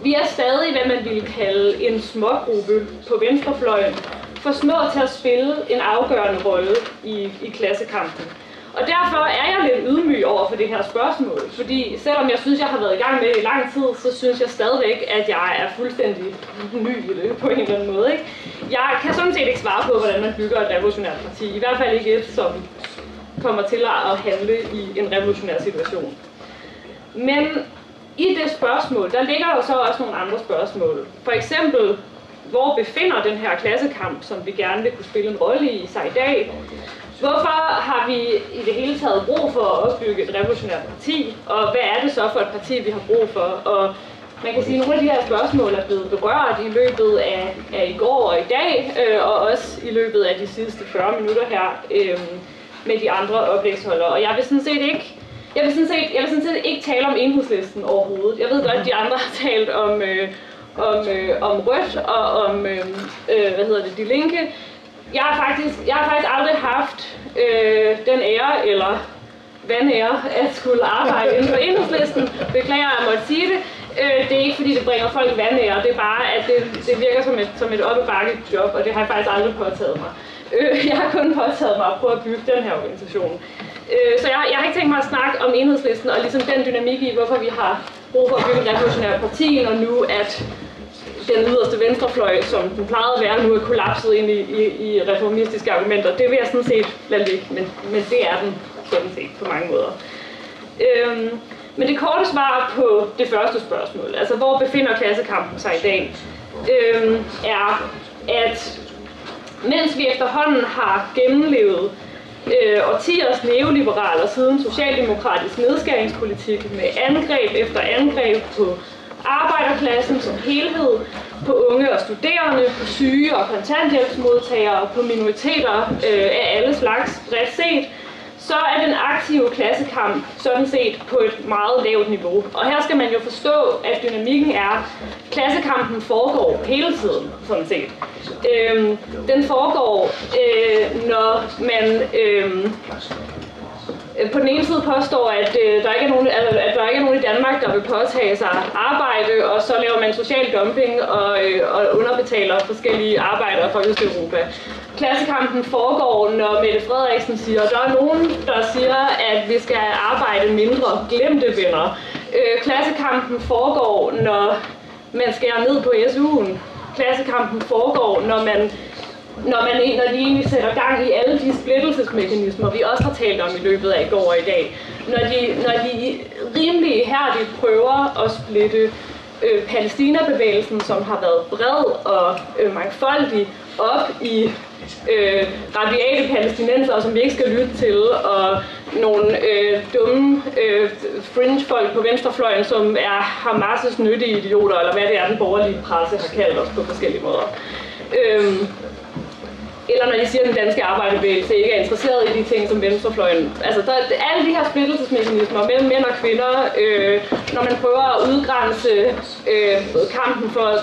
Vi er stadig, hvad man ville kalde en smågruppe på venstrefløjen, for små til at spille en afgørende rolle i klassekampen. Og derfor er jeg lidt ydmyg over for det her spørgsmål, fordi selvom jeg synes, jeg har været i gang med det i lang tid, så synes jeg stadigvæk, at jeg er fuldstændig ny i det på en eller anden måde. Ikke? Jeg kan sådan set ikke svare på, hvordan man bygger et revolutionært parti, i hvert fald ikke et, som kommer til at handle i en revolutionær situation. Men i det spørgsmål, der ligger jo så også nogle andre spørgsmål. For eksempel, hvor befinder den her klassekamp, som vi gerne vil kunne spille en rolle i sig i dag? Hvorfor har vi i det hele taget brug for at opbygge et revolutionært parti? Og hvad er det så for et parti, vi har brug for? Og man kan sige, at nogle af de her spørgsmål er blevet berørt i løbet af i går og i dag, og også i løbet af de sidste 40 minutter her med de andre oplægsholdere. Og jeg vil sådan set ikke tale om Enhedslisten overhovedet. Jeg ved godt, at de andre har talt om Rødt og om De Linke. Jeg har faktisk aldrig haft den ære eller vanære at skulle arbejde inden for Enhedslisten. Beklager, jeg måtte sige det. Det er ikke fordi, det bringer folk vanære. Det er bare, at det virker som et oppebakke job, og det har jeg faktisk aldrig påtaget mig. Jeg har kun påtaget mig at prøve at bygge den her organisation. Så jeg har ikke tænkt mig at snakke om Enhedslisten og ligesom den dynamik i, hvorfor vi har brug for at bygge et revolutionært parti, og nu at den yderste venstrefløj, som den plejede at være, nu er kollapset ind i reformistiske argumenter. Det vil jeg sådan set lade ligge, men det er den sådan set på mange måder. Men det korte svar på det første spørgsmål, altså hvor befinder klassekampen sig i dag, er, at mens vi efterhånden har gennemlevet årtiers neoliberaler siden socialdemokratisk nedskæringspolitik med angreb efter angreb på arbejderklassen som helhed, på unge og studerende, på syge og kontanthjælpsmodtagere, på minoriteter af alle slags bredt set, så er den aktive klassekamp sådan set på et meget lavt niveau. Og her skal man jo forstå, at dynamikken er, at klassekampen foregår hele tiden, sådan set. Den foregår, når man på den ene side påstår, at der ikke er nogen i Danmark, der vil påtage sig arbejde, og så laver man social dumping og underbetaler forskellige arbejdere fra Østeuropa. Klassekampen foregår, når Mette Frederiksen siger, at der er nogen, der siger, at vi skal arbejde mindre. Glem det, venner. Klassekampen foregår, når man skærer ned på SU'en. Klassekampen foregår, når de egentlig sætter gang i alle de splittelsesmekanismer, vi også har talt om i løbet af i går og i dag. Når de rimelig ihærdigt prøver at splitte Palæstina-bevægelsen, som har været bred og mangfoldig, op i rabiate palæstinenser, som vi ikke skal lytte til, og nogle dumme fringe-folk på venstrefløjen, som er Hamas' nyttige idioter, eller hvad det er, den borgerlige presse har kaldt os på forskellige måder. Eller når de siger, at den danske arbejderbevægelse ikke er interesseret i de ting, som venstrefløjen... Altså, der er alle de her splittelsesmekanismer mellem mænd og kvinder, når man prøver at udgrænse kampen for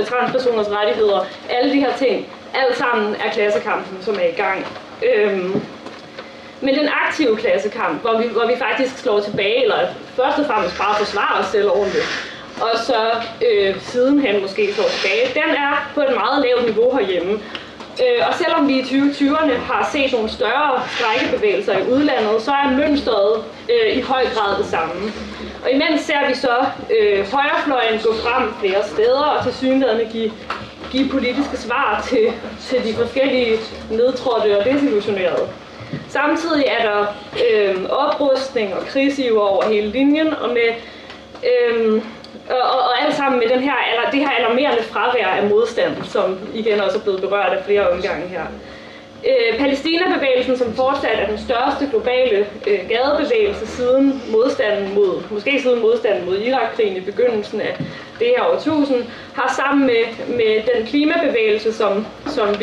transpersoners rettigheder, alle de her ting, alt sammen er klassekampen, som er i gang. Men den aktive klassekamp, hvor vi faktisk slår tilbage, eller først og fremmest bare forsvarer os selv ordentligt, og så sidenhen måske slår tilbage, den er på et meget lavt niveau herhjemme. Og selvom vi i 2020'erne har set nogle større strejkebevægelser i udlandet, så er mønstret i høj grad det samme. Og imens ser vi så højrefløjen gå frem flere steder og tilsyneladende give politiske svar til de forskellige nedtrådte og desillusionerede. Samtidig er der oprustning og krigsiver over hele linjen, og med og alt sammen med det her alarmerende fravær af modstand, som igen også er blevet berørt af flere omgange her. Palæstina-bevægelsen, som fortsat er den største globale gadebevægelse siden modstanden mod Irak-krigen i begyndelsen af det her årtusind, har sammen med den klimabevægelse, som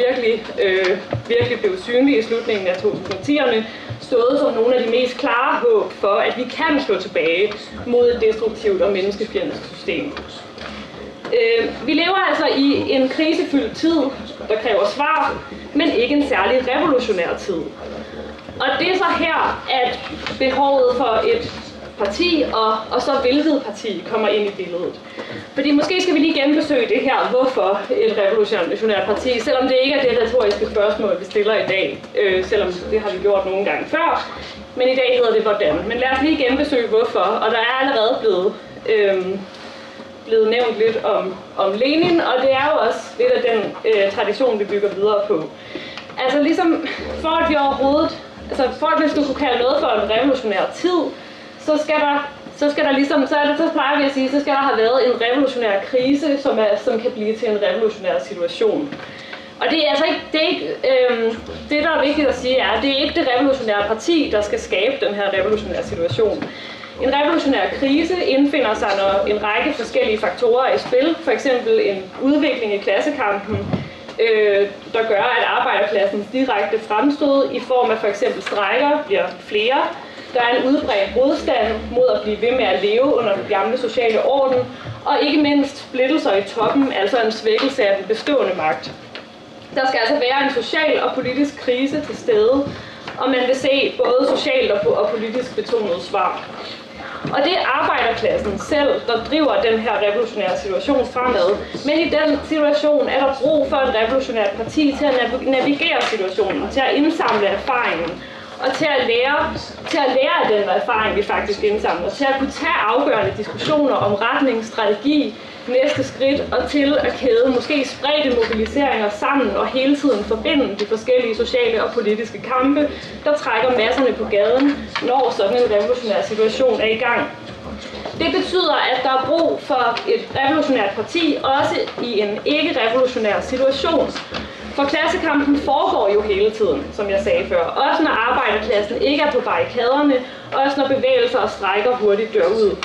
virkelig blev synlig i slutningen af 2010'erne, stået som nogle af de mest klare håb for, at vi kan slå tilbage mod et destruktivt og menneskefjendsk system. Vi lever altså i en krisefyldt tid, der kræver svar, men ikke en særlig revolutionær tid. Og det er så her, at behovet for et parti, og så hvilket parti, kommer ind i billedet. Fordi måske skal vi lige genbesøge det her, hvorfor et revolutionært parti, selvom det ikke er det retoriske spørgsmål, vi stiller i dag, selvom det har vi gjort nogle gange før, men i dag hedder det hvordan. Men lad os lige genbesøge hvorfor, og der er allerede blevet nævnt lidt om Lenin, og det er jo også lidt af den tradition, vi bygger videre på. Altså ligesom, for at vi overhovedet, altså for at vi skulle kunne kalde noget for en revolutionær tid, så plejer vi at sige, så skal der have været en revolutionær krise, som kan blive til en revolutionær situation. Og det er altså ikke, det der er vigtigt at sige, er, at det er ikke det revolutionære parti, der skal skabe den her revolutionære situation. En revolutionær krise indfinder sig, når en række forskellige faktorer er i spil, for eksempel en udvikling i klassekampen, der gør, at arbejderklassens direkte fremstød i form af for eksempel strejker bliver flere. Der er en udbredt modstand mod at blive ved med at leve under den gamle sociale orden, og ikke mindst splittelser i toppen, altså en svækkelse af den bestående magt. Der skal altså være en social og politisk krise til stede, og man vil se både socialt og politisk betonede svar. Og det er arbejderklassen selv, der driver den her revolutionære situation fremad. Men i den situation er der brug for et revolutionært parti til at navigere situationen, til at indsamle erfaringen, og til at lære af den erfaring, vi faktisk indsamler, til at kunne tage afgørende diskussioner om retning, strategi, næste skridt, og til at kæde måske spredte mobiliseringer sammen og hele tiden forbinde de forskellige sociale og politiske kampe, der trækker masserne på gaden, når sådan en revolutionær situation er i gang. Det betyder, at der er brug for et revolutionært parti, også i en ikke-revolutionær situation. For klassekampen foregår jo hele tiden, som jeg sagde før. Også når arbejderklassen ikke er på barrikaderne, også når bevægelser og strejker hurtigt dør ud.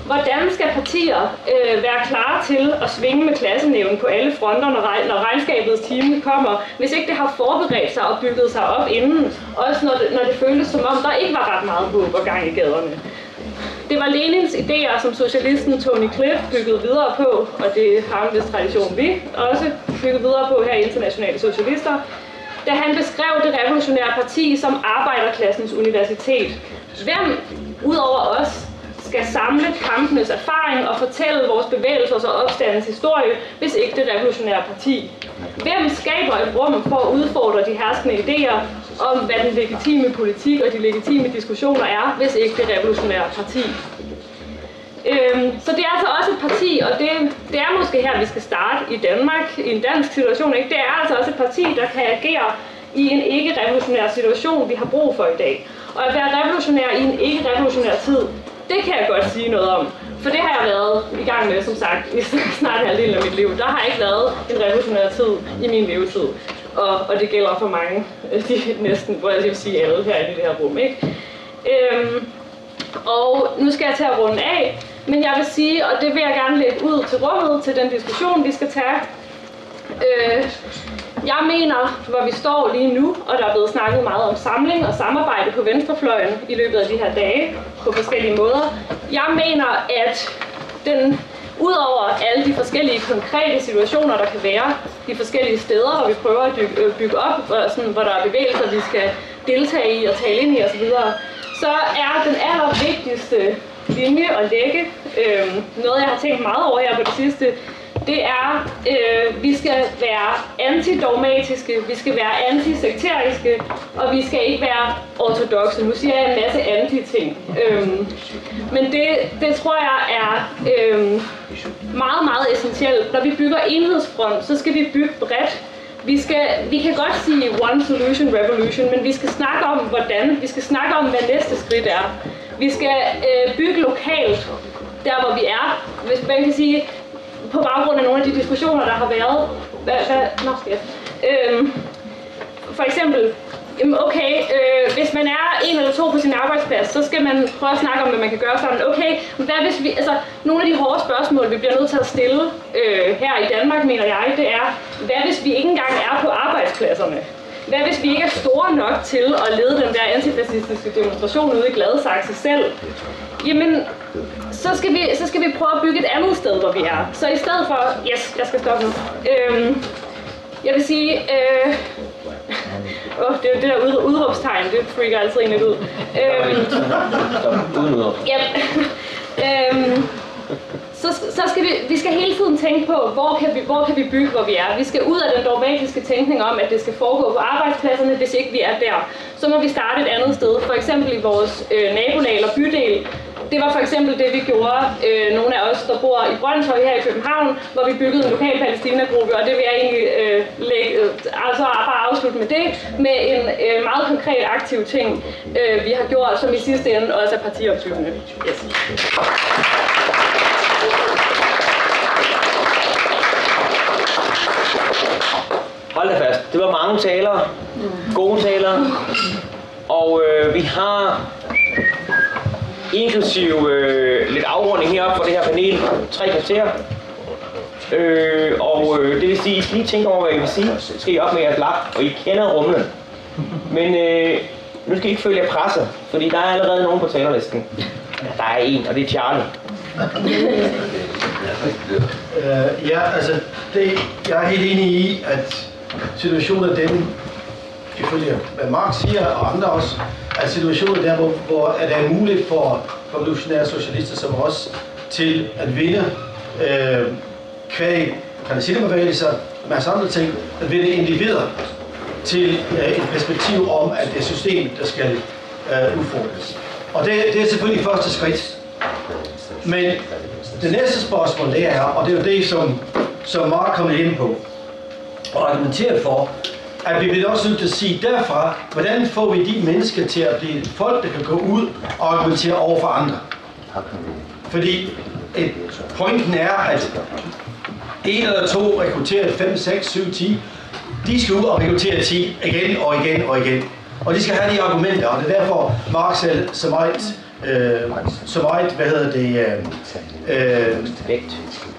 Hvordan skal partier være klar til at svinge med klassenævnen på alle fronter, når regnskabets time kommer, hvis ikke det har forberedt sig og bygget sig op inden, også når det føltes som om, der ikke var ret meget håb og gang i gaderne? Det var Lenins idéer, som socialisten Tony Cliff byggede videre på, og det har en vis tradition, vi også bygget videre på her i Internationale Socialister, da han beskrev det revolutionære parti som arbejderklassens universitet. Hvem, udover os, skal samle kampenes erfaring og fortælle vores bevægelsers og opstandens historie, hvis ikke det revolutionære parti? Hvem skaber et rum for at udfordre de herskende idéer om, hvad den legitime politik og de legitime diskussioner er, hvis ikke det revolutionære parti? Så det er altså også et parti, og det er måske her, vi skal starte i Danmark, i en dansk situation, ikke? Det er altså også et parti, der kan agere i en ikke-revolutionær situation, vi har brug for i dag. Og at være revolutionær i en ikke-revolutionær tid, det kan jeg godt sige noget om. For det har jeg været i gang med, som sagt, i snart halvdelen af mit liv. Der har ikke været en revolutionær tid i min levetid. Og det gælder for mange, næsten, hvor jeg vil sige alle herinde i det her rum, ikke? Og nu skal jeg til at runde af, men jeg vil sige, og det vil jeg gerne lægge ud til rummet, til den diskussion, vi skal tage. Jeg mener, hvor vi står lige nu, og der er blevet snakket meget om samling og samarbejde på venstrefløjen i løbet af de her dage på forskellige måder. Jeg mener, at udover alle de forskellige konkrete situationer, der kan være de forskellige steder, hvor vi prøver at bygge op, hvor der er bevægelser, vi skal deltage i og tale ind i osv., så er den allervigtigste linje at lægge, noget jeg har tænkt meget over her på det sidste, det er, vi skal være antidogmatiske, vi skal være antisekteriske, og vi skal ikke være ortodokse. Nu siger jeg en masse anti-ting. Men det tror jeg er meget, meget essentielt. Når vi bygger enhedsfront, så skal vi bygge bredt. Vi kan godt sige one solution revolution, men vi skal snakke om hvordan, vi skal snakke om hvad næste skridt er. Vi skal bygge lokalt, der hvor vi er. Hvis man kan sige, på baggrund af nogle af de diskussioner, der har været, for eksempel, okay, hvis man er 1 eller 2 på sin arbejdsplads, så skal man prøve at snakke om, hvad man kan gøre sammen. Okay, hvad hvis vi, altså, nogle af de hårde spørgsmål, vi bliver nødt til at stille her i Danmark, mener jeg, det er, hvad hvis vi ikke engang er på arbejdspladserne? Hvad hvis vi ikke er store nok til at lede den der antifascistiske demonstration ude i Gladsaxe selv? Jamen, så skal vi prøve at bygge et andet sted, hvor vi er. Så i stedet for... Yes, jeg skal stoppe nu. Jeg vil sige... det er det der udråbstegn, det freaker altid en lidt ud. Så skal vi skal hele tiden tænke på, hvor kan vi bygge, hvor vi er. Vi skal ud af den dogmatiske tænkning om, at det skal foregå på arbejdspladserne, hvis ikke vi er der. Så må vi starte et andet sted, for eksempel i vores nabolag eller bydel. Det var for eksempel det, vi gjorde, nogle af os, der bor i Brønshøj her i København, hvor vi byggede en lokal Palæstina-gruppe, og det vil jeg egentlig bare afslutte med det, med en meget konkret aktiv ting, vi har gjort, som i sidste ende også er partiopbyggende. Yes. Hold da fast. Det var mange talere, gode talere, og vi har inklusive lidt afrunding heroppe for det her panel, 3 kvarter. Det vil sige, at I lige tænker over, hvad I vil sige. Så skal I op med jeres lap, og I kender rumlen. Men nu skal I ikke føle jer presset, fordi der er allerede nogen på talerlisten. Der er en, og det er Charlie. Jeg er helt enig i, at situationer dem, ifølge hvad Marx siger, og andre også, at situationer der, hvor det er muligt for revolutionære socialister som os til at vinde kvæg palæstinenserbevægelser, en masse andre ting, at vinde individer til et perspektiv om, at det er system, der skal udfordres. Og det er selvfølgelig første skridt. Men det næste spørgsmål, det er, og det er jo det, som Mark kom ind på og argumenterer for, at vi bliver også nødt til at sige derfra, hvordan får vi de mennesker til at blive folk, der kan gå ud og argumentere over for andre. Fordi pointen er, at 1 eller 2 rekrutterer 5, 6, 7, 10, de skal ud og rekruttere 10 igen og igen og igen. Og de skal have de argumenter, og det er derfor Marx er så meget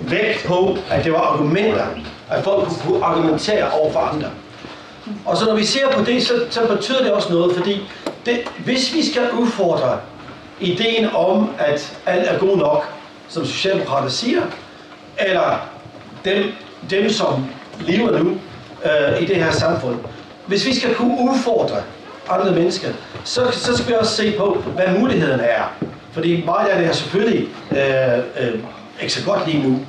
vægt på, at det var argumenter, at folk kunne argumentere over for andre. Og så når vi ser på det, så betyder det også noget, fordi hvis vi skal udfordre ideen om, at alt er god nok, som socialdemokrater siger, eller dem som lever nu i det her samfund, hvis vi skal kunne udfordre andre mennesker, så skal vi også se på, hvad mulighederne er. Fordi meget af det er selvfølgelig ikke så godt lige nu.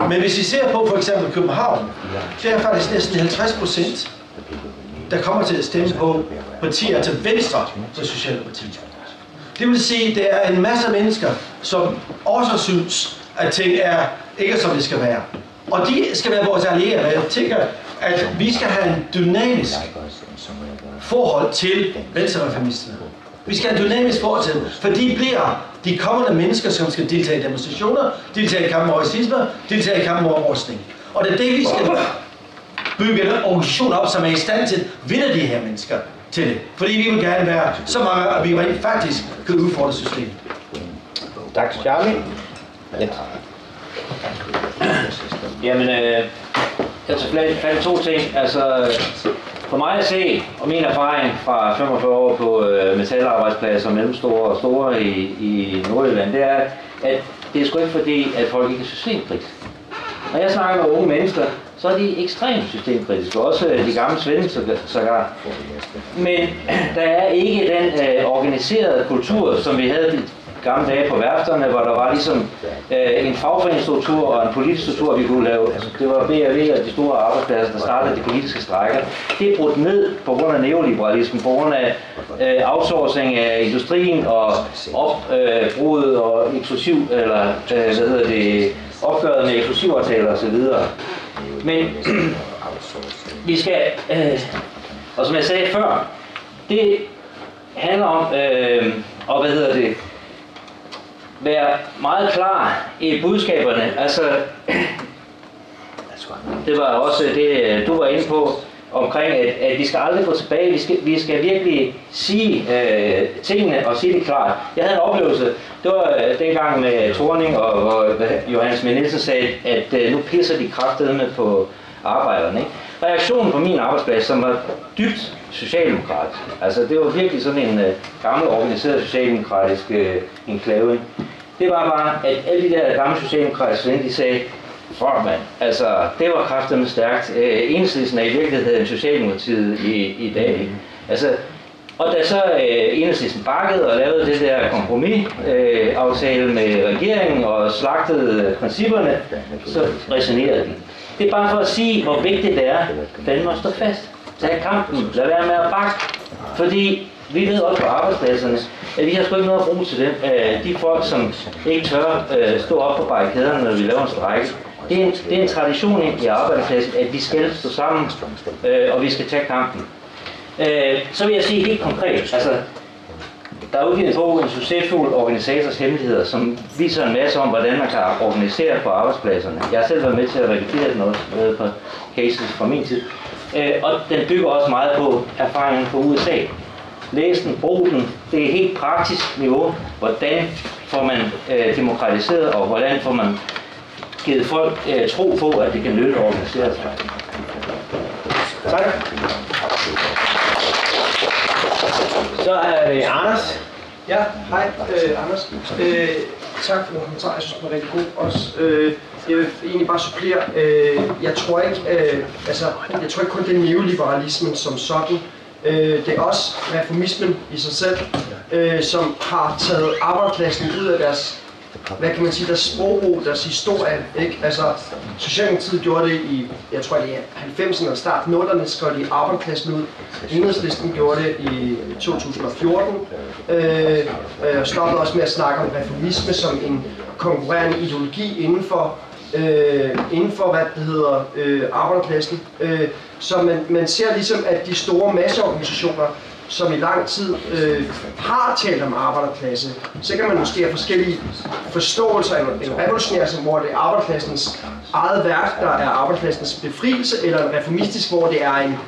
Men hvis vi ser på for eksempel København, det er faktisk næsten 50%, der kommer til at stemme på partier til venstre for Socialdemokratiet. Det vil sige, at det er en masse mennesker, som også synes, at ting ikke er, som det skal være. Og de skal være vores allierede. Jeg tænker, at vi skal have en dynamisk forhold til venstrereformisterne. Vi skal have en dynamisk forhold til dem, for de bliver de kommende mennesker, som skal deltage i demonstrationer, deltage i kampen mod racisme, deltage i kampen mod oprustning. Og det er det, vi skal bygge en organisation op, som er i stand til at vinde de her mennesker til det. Fordi vi vil gerne være så mange, at vi rent faktisk kan udfordre systemet. Tak, Charlie. Jens. Jamen, jeg tager fat i 2 ting. Altså, for mig at se, og min erfaring fra 45 år på metalarbejdspladser, mellemstore og store i Nordjylland, det er, at det er sgu ikke fordi, at folk ikke er systemkritiske. Når jeg snakker med unge mennesker, så er de ekstremt systemkritiske, også de gamle svende sågar. Men der er ikke den organiserede kultur, som vi havde gamle dage på værfterne, hvor der var ligesom en fagforeningsstruktur og en politisk struktur, vi kunne lave. Altså, det var BRV og de store arbejdspladser, der startede de politiske strejker. Det er brudt ned på grund af neoliberalismen, på grund af outsourcing af industrien og opbrud og eksklusiv, eller opgøret med eksklusivaftaler osv. Men vi skal, og som jeg sagde før, det handler om være meget klar i budskaberne. Altså, det var også det, du var inde på, omkring, at vi skal aldrig gå tilbage. Vi skal virkelig sige tingene og sige det klart. Jeg havde en oplevelse, det var dengang med Thorning, og Johannes Schmidt Nielsen sagde, at nu pisser de kraftedeme på arbejderne. Ikke? Reaktionen på min arbejdsplads, som var dybt socialdemokratisk, altså det var virkelig sådan en gammel organiseret socialdemokratisk enklave, det var bare, at alle de der gamle socialdemokratiske venner, de sagde, fuck mand, altså det var kraftedeme stærkt. Enhedslisten er i virkeligheden Socialdemokratiet i dag. Ikke? Altså, og da så Enhedslisten bakkede og lavede det der kompromis-aftale med regeringen og slagtede principperne, så resonerede de. Det er bare for at sige, hvor vigtigt det er, fandme at stå fast. Tag kampen, lad være med at bakke, fordi vi ved også på arbejdspladserne, at vi har sgu ikke noget at bruge til dem. De folk, som ikke tør stå op på barrikaderne, når vi laver en strejke. Det er en tradition i arbejderklassen, at vi skal stå sammen, og vi skal tage kampen. Så vil jeg sige helt konkret, altså, der er udgivet en bog, en succesfuld organisators hemmeligheder, som viser en masse om, hvordan man kan organisere på arbejdspladserne. Jeg har selv været med til at redigere den også på cases fra min tid. Og den bygger også meget på erfaringen fra USA. Læs den, brug den. Det er et helt praktisk niveau. Hvordan får man demokratiseret, og hvordan får man givet folk tro på, at det kan nytte at organisere sig. Tak. Så er det Anders. Ja, hej Anders. Tak for nogle kommentarer, jeg synes den var rigtig god også. Jeg vil egentlig bare supplere, jeg tror ikke kun det er neoliberalismen som sådan. Det er også reformismen i sig selv, som har taget arbejderklassen ud af deres, hvad kan man sige, deres sprogbrug, deres historie, ikke? Altså, Socialdemokratiet gjorde det i, jeg tror det er 90'erne og start 0'erne, skrev de arbejderklassen ud. Enhedslisten gjorde det i 2014, og stoppede også med at snakke om reformisme som en konkurrerende ideologi inden for hvad det hedder, arbejderklassen. Så man ser ligesom, at de store masseorganisationer, som i lang tid har talt om arbejderklasse, så kan man måske have forskellige forståelser af en revolutionær, hvor det er arbejderklassens eget værk, der er arbejderklassens befrielse, eller en reformistisk, hvor det er en,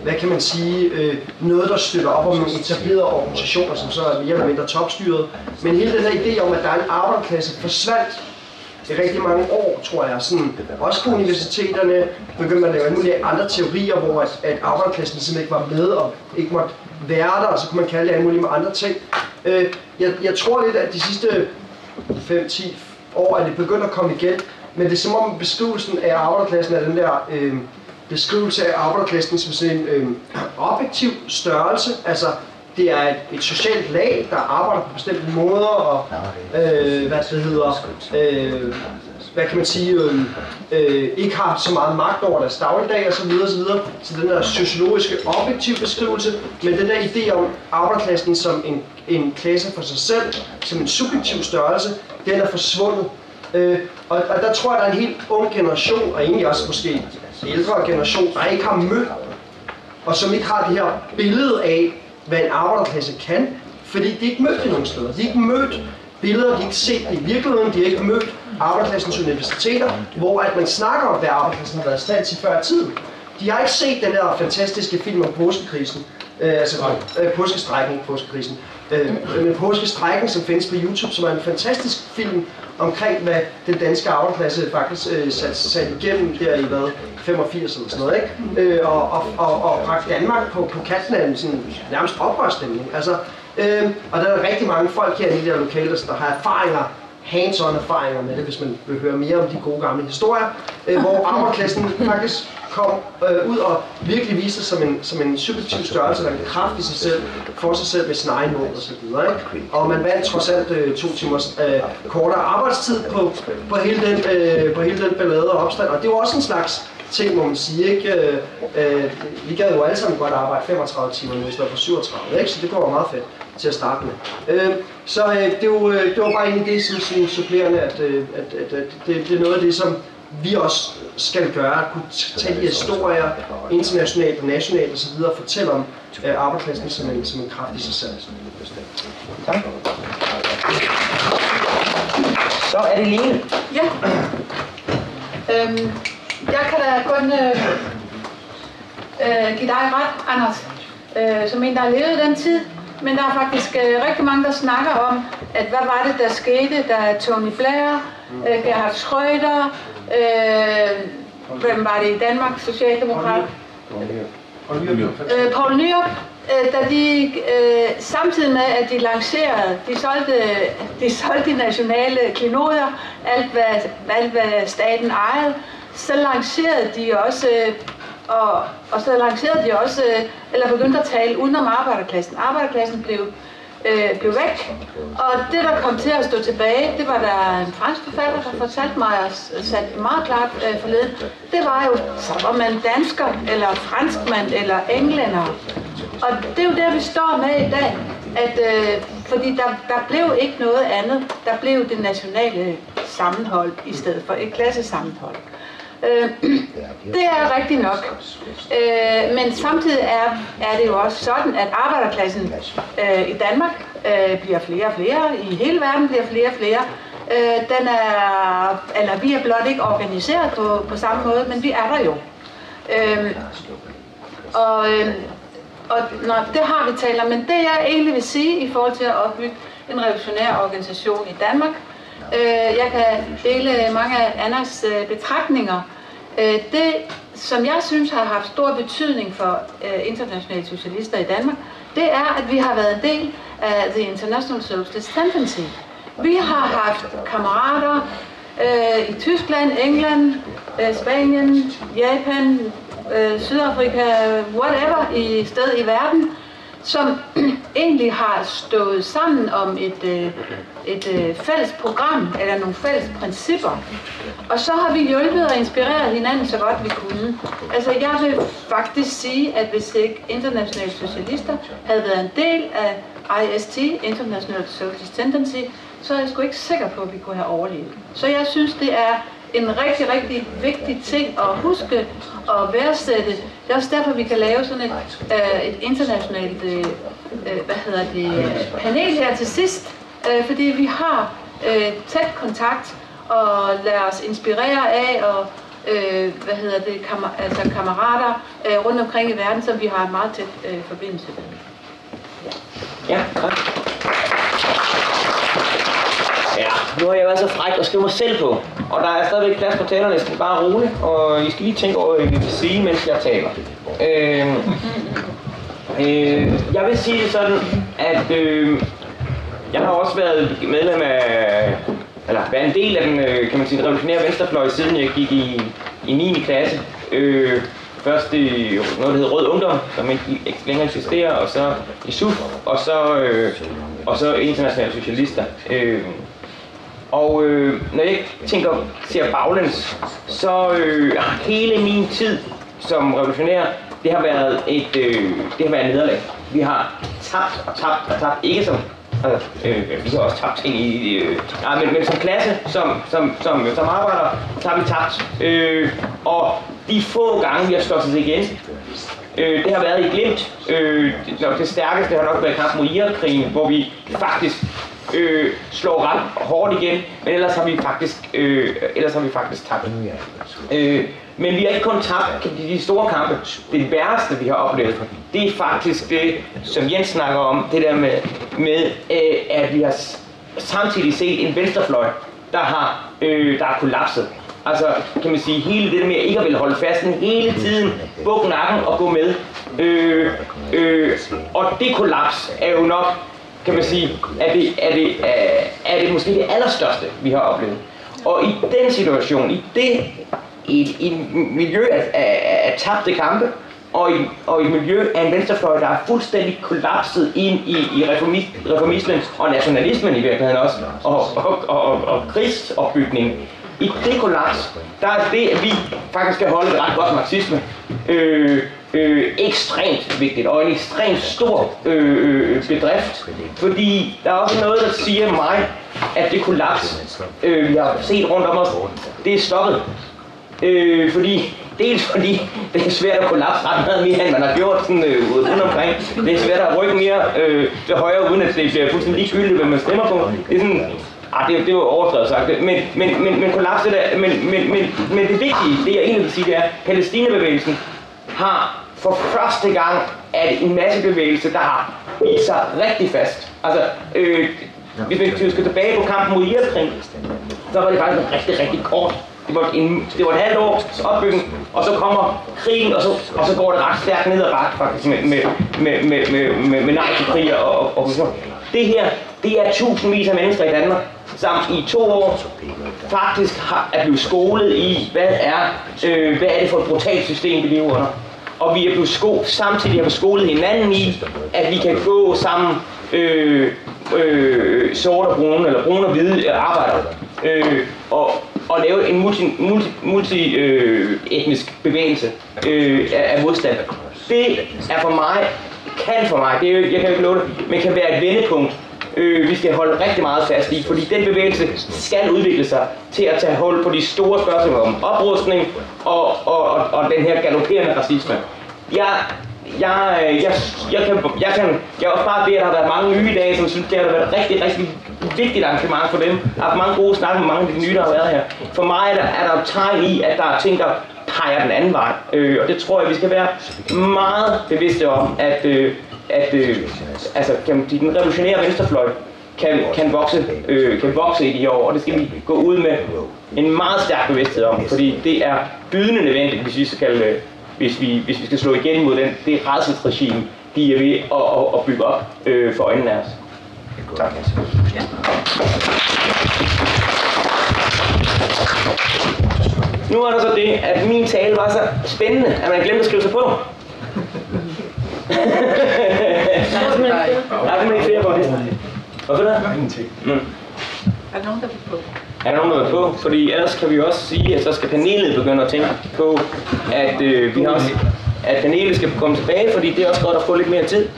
hvad kan man sige, noget, der støtter op om nogle etablerede organisationer, som så er mere eller mindre topstyret. Men hele den her idé om, at der er en arbejderklasse, forsvandt i rigtig mange år, tror jeg. Sådan, også på universiteterne begyndte man at lave alle mulige andre teorier, hvor at arbejderklassen simpelthen ikke var med og ikke måtte være der, og så kunne man kalde det alle mulige andre ting. Jeg tror lidt, at de sidste 5-10 år er det begyndt at komme igen, men det er som om beskrivelsen af arbejderklassen er den der beskrivelse af arbejderklassen som sådan en objektiv størrelse, altså det er et socialt lag, der arbejder på bestemte måder, og hvad kan man sige, ikke har så meget magt over deres dagligdag osv. Så den der sociologiske objektiv beskrivelse, men den der idé om arbejderklassen som en klasse for sig selv, som en subjektiv størrelse, den er forsvundet. Og der tror jeg, der er en helt ung generation, og egentlig også måske ældre generation, der ikke har mødt, og som ikke har det her billede af, hvad en arbejderklasse kan, fordi de ikke mødt det nogen steder. De har ikke mødt billeder, de har ikke set det i virkeligheden, de har ikke mødt arbejderklassens universiteter, hvor at man snakker om, hvad arbejderklassen har været i stand til før i tiden. De har ikke set den der fantastiske film om påskekrisen, påskestrækken, ikke påskekrisen, men påskestrækken, som findes på YouTube, som er en fantastisk film omkring, hvad den danske arbejderklasse faktisk satte igennem der i 85 eller sådan noget, ikke? Og bragt Danmark på kanten af en sådan nærmest oprørsstemning. Altså, og der er rigtig mange folk her i de der lokaler, der har erfaringer, hands-on erfaringer med det, hvis man vil høre mere om de gode gamle historier, hvor arbejderklassen faktisk kom ud og virkelig viste sig som en subjektiv størrelse, der kan kraft i sig selv, for sig selv med sin egen mål og så videre. Ikke? Og man vandt trods alt 2 timers kortere arbejdstid på hele den ballade og opstand, og det var også en slags ting, må man sige, ikke? Vi gad jo alle sammen godt arbejde 35 timer nu i stedet for 37, ikke? Så det går meget fedt til at starte med. Det var bare egentlig det, som supplerende, at det er noget af det, som vi også skal gøre, at kunne tage de historier internationalt og nationalt osv. og fortælle om arbejderklassen som en kraft i sig selv. Tak. Så er det Line. Ja. Jeg kan da kun give dig ret, Anders, som en, der har levet den tid. Men der er faktisk rigtig mange, der snakker om, at hvad var det, der skete, da Tony Blair, Gerhard Schröder, hvem var det i Danmark, Socialdemokrat? Poul Nyrup, da de samtidig med, at de lancerede, de solgte de nationale klenodier, alt hvad staten ejede, så lancerede de også, eller begyndte at tale udenom arbejderklassen. Arbejderklassen blev væk, og det der kom til at stå tilbage, det var der en fransk forfatter, der fortalte mig og satte meget klart forleden. Det var jo, så var man dansker, eller franskmand, eller englænder. Og det er jo der, vi står med i dag, at, fordi der blev ikke noget andet. Der blev det nationale sammenhold i stedet for et klassesammenhold. Det er rigtigt nok, men samtidig er det jo også sådan, at arbejderklassen i Danmark bliver flere og flere, i hele verden bliver flere og flere. Vi er blot ikke organiseret på samme måde, men vi er der jo. Det har vi talt om, men det jeg egentlig vil sige i forhold til at opbygge en revolutionær organisation i Danmark, jeg kan dele mange af Annas betragtninger. Det, som jeg synes har haft stor betydning for internationale socialister i Danmark, det er, at vi har været en del af The International Socialist Tendency. Vi har haft kammerater i Tyskland, England, Spanien, Japan, Sydafrika, whatever i sted i verden, som egentlig har stået sammen om et fælles program eller nogle fælles principper. Og så har vi hjulpet og inspireret hinanden så godt vi kunne. Altså jeg vil faktisk sige, at hvis ikke internationale socialister havde været en del af IST, International Socialist Tendency, så er jeg sgu ikke sikker på, at vi kunne have overlevet. Så jeg synes, det er en rigtig, rigtig vigtig ting at huske og værdsætte. Det er også derfor, vi kan lave sådan et internationalt panel her til sidst, fordi vi har tæt kontakt og lader os inspirere af og kammerater rundt omkring i verden, som vi har en meget tæt forbindelse med. Ja, tak. Ja, nu har jeg været så fræk og skrive mig selv på, og der er stadigvæk plads på talerlisten, bare roligt, og I skal lige tænke over, hvad I vil sige, mens jeg taler. Jeg vil sige det sådan, at jeg har også været medlem af, eller været en del af den, kan man sige, revolutionære venstrefløj, siden jeg gik i 9. klasse. Først i noget, der hedder Rød Ungdom, som ikke længere eksisterer, og så i SUF, og så internationale socialister. Når jeg ser baglæns, så hele min tid som revolutionær, det har været et nederlag. Vi har tabt, ikke som vi har også tabt ind i men som klasse, som arbejder, så har vi tabt. Og de få gange vi har slået os igen, det har været i glimt. Det stærkeste har nok været kampen mod Irakkrigen, hvor vi faktisk slår ret hårdt igen, men ellers har vi faktisk tabt. Men vi har ikke kun tabt de store kampe. Det værste vi har oplevet, det er faktisk det, som Jens snakker om, det der med at vi har samtidig set en venstrefløj, der er kollapset. Altså, kan man sige, hele det der med ikke at ville holde fast hele tiden, bukke nakken og gå med. Og det kollaps er jo nok, kan man sige, er det måske det allerstørste, vi har oplevet. Og i den situation, i et miljø af af tabte kampe, og et miljø af en venstrefløj, der er fuldstændig kollapset ind i reformismen og nationalismen i virkeligheden også, og krigsopbygningen. I det kollaps, der er det, at vi faktisk skal holde et ret godt marxisme, ekstremt vigtigt, og en ekstremt stor bedrift, fordi der er også noget, der siger mig, at det kollaps, vi har set rundt om os, det er stoppet. Fordi det er svært at kollapse ret meget mere, end man har gjort sådan, rundt omkring. Det er svært at rykke mere til højre, uden at det bliver fuldstændig ligegyldigt, hvad man stemmer på. Det er sådan, det er jo overdrevet sagt, men kollapse der, men det vigtige, det jeg egentlig vil sige, det er, at Palæstinabevægelsen har for første gang, at en massebevægelse, der har vist sig rigtig fast. Altså, hvis vi skal tilbage på kampen mod Irakkrigen, så var det faktisk rigtig, rigtig kort. Det var et halvt års opbygning, og så kommer krigen, og så går det ret stærkt ned ad bakke faktisk med nej til krig og det her, det er tusindvis af mennesker i Danmark, som i 2 år faktisk er blevet skolet i, hvad er det for et brutalt system, vi lever under. Og vi er blevet samtidig har vi skolet hinanden i, at vi kan gå sammen sort og brune, eller brune og hvide arbejdere, og lave en multi-etnisk bevægelse af modstand. Det er for mig, jeg kan ikke love det, men kan være et vendepunkt, vi skal holde rigtig meget fast i, fordi den bevægelse skal udvikle sig til at tage hold på de store spørgsmål om oprustning og den her galopperende racisme. Jeg er også bare det, at der har været mange nye i dag, som synes, det har været et rigtig, rigtig vigtigt arrangement for dem. Jeg har haft mange gode snakke med mange af de nye, der har været her. For mig er der tegn i, at der er ting, der peger den anden vej. Og det tror jeg, vi skal være meget bevidste om, at den revolutionære venstrefløj kan vokse i de år, og det skal vi gå ud med en meget stærk bevidsthed om, fordi det er bydende nødvendigt, hvis vi skal slå igen mod det rædselsregime, de er ved at bygge op for øjnene af os. Tak. Nu er der så det, at min tale var så spændende, at man glemte at skrive sig på. Der er simpelthen ikke flere på det. Hvorfor der? Ingenting. Er der nogen, der vil på? Er der nogen, der vil på? Fordi ellers kan vi også sige, at så skal panelet begynde at tænke på, at at panelet skal komme tilbage, fordi det er også godt at få lidt mere tid.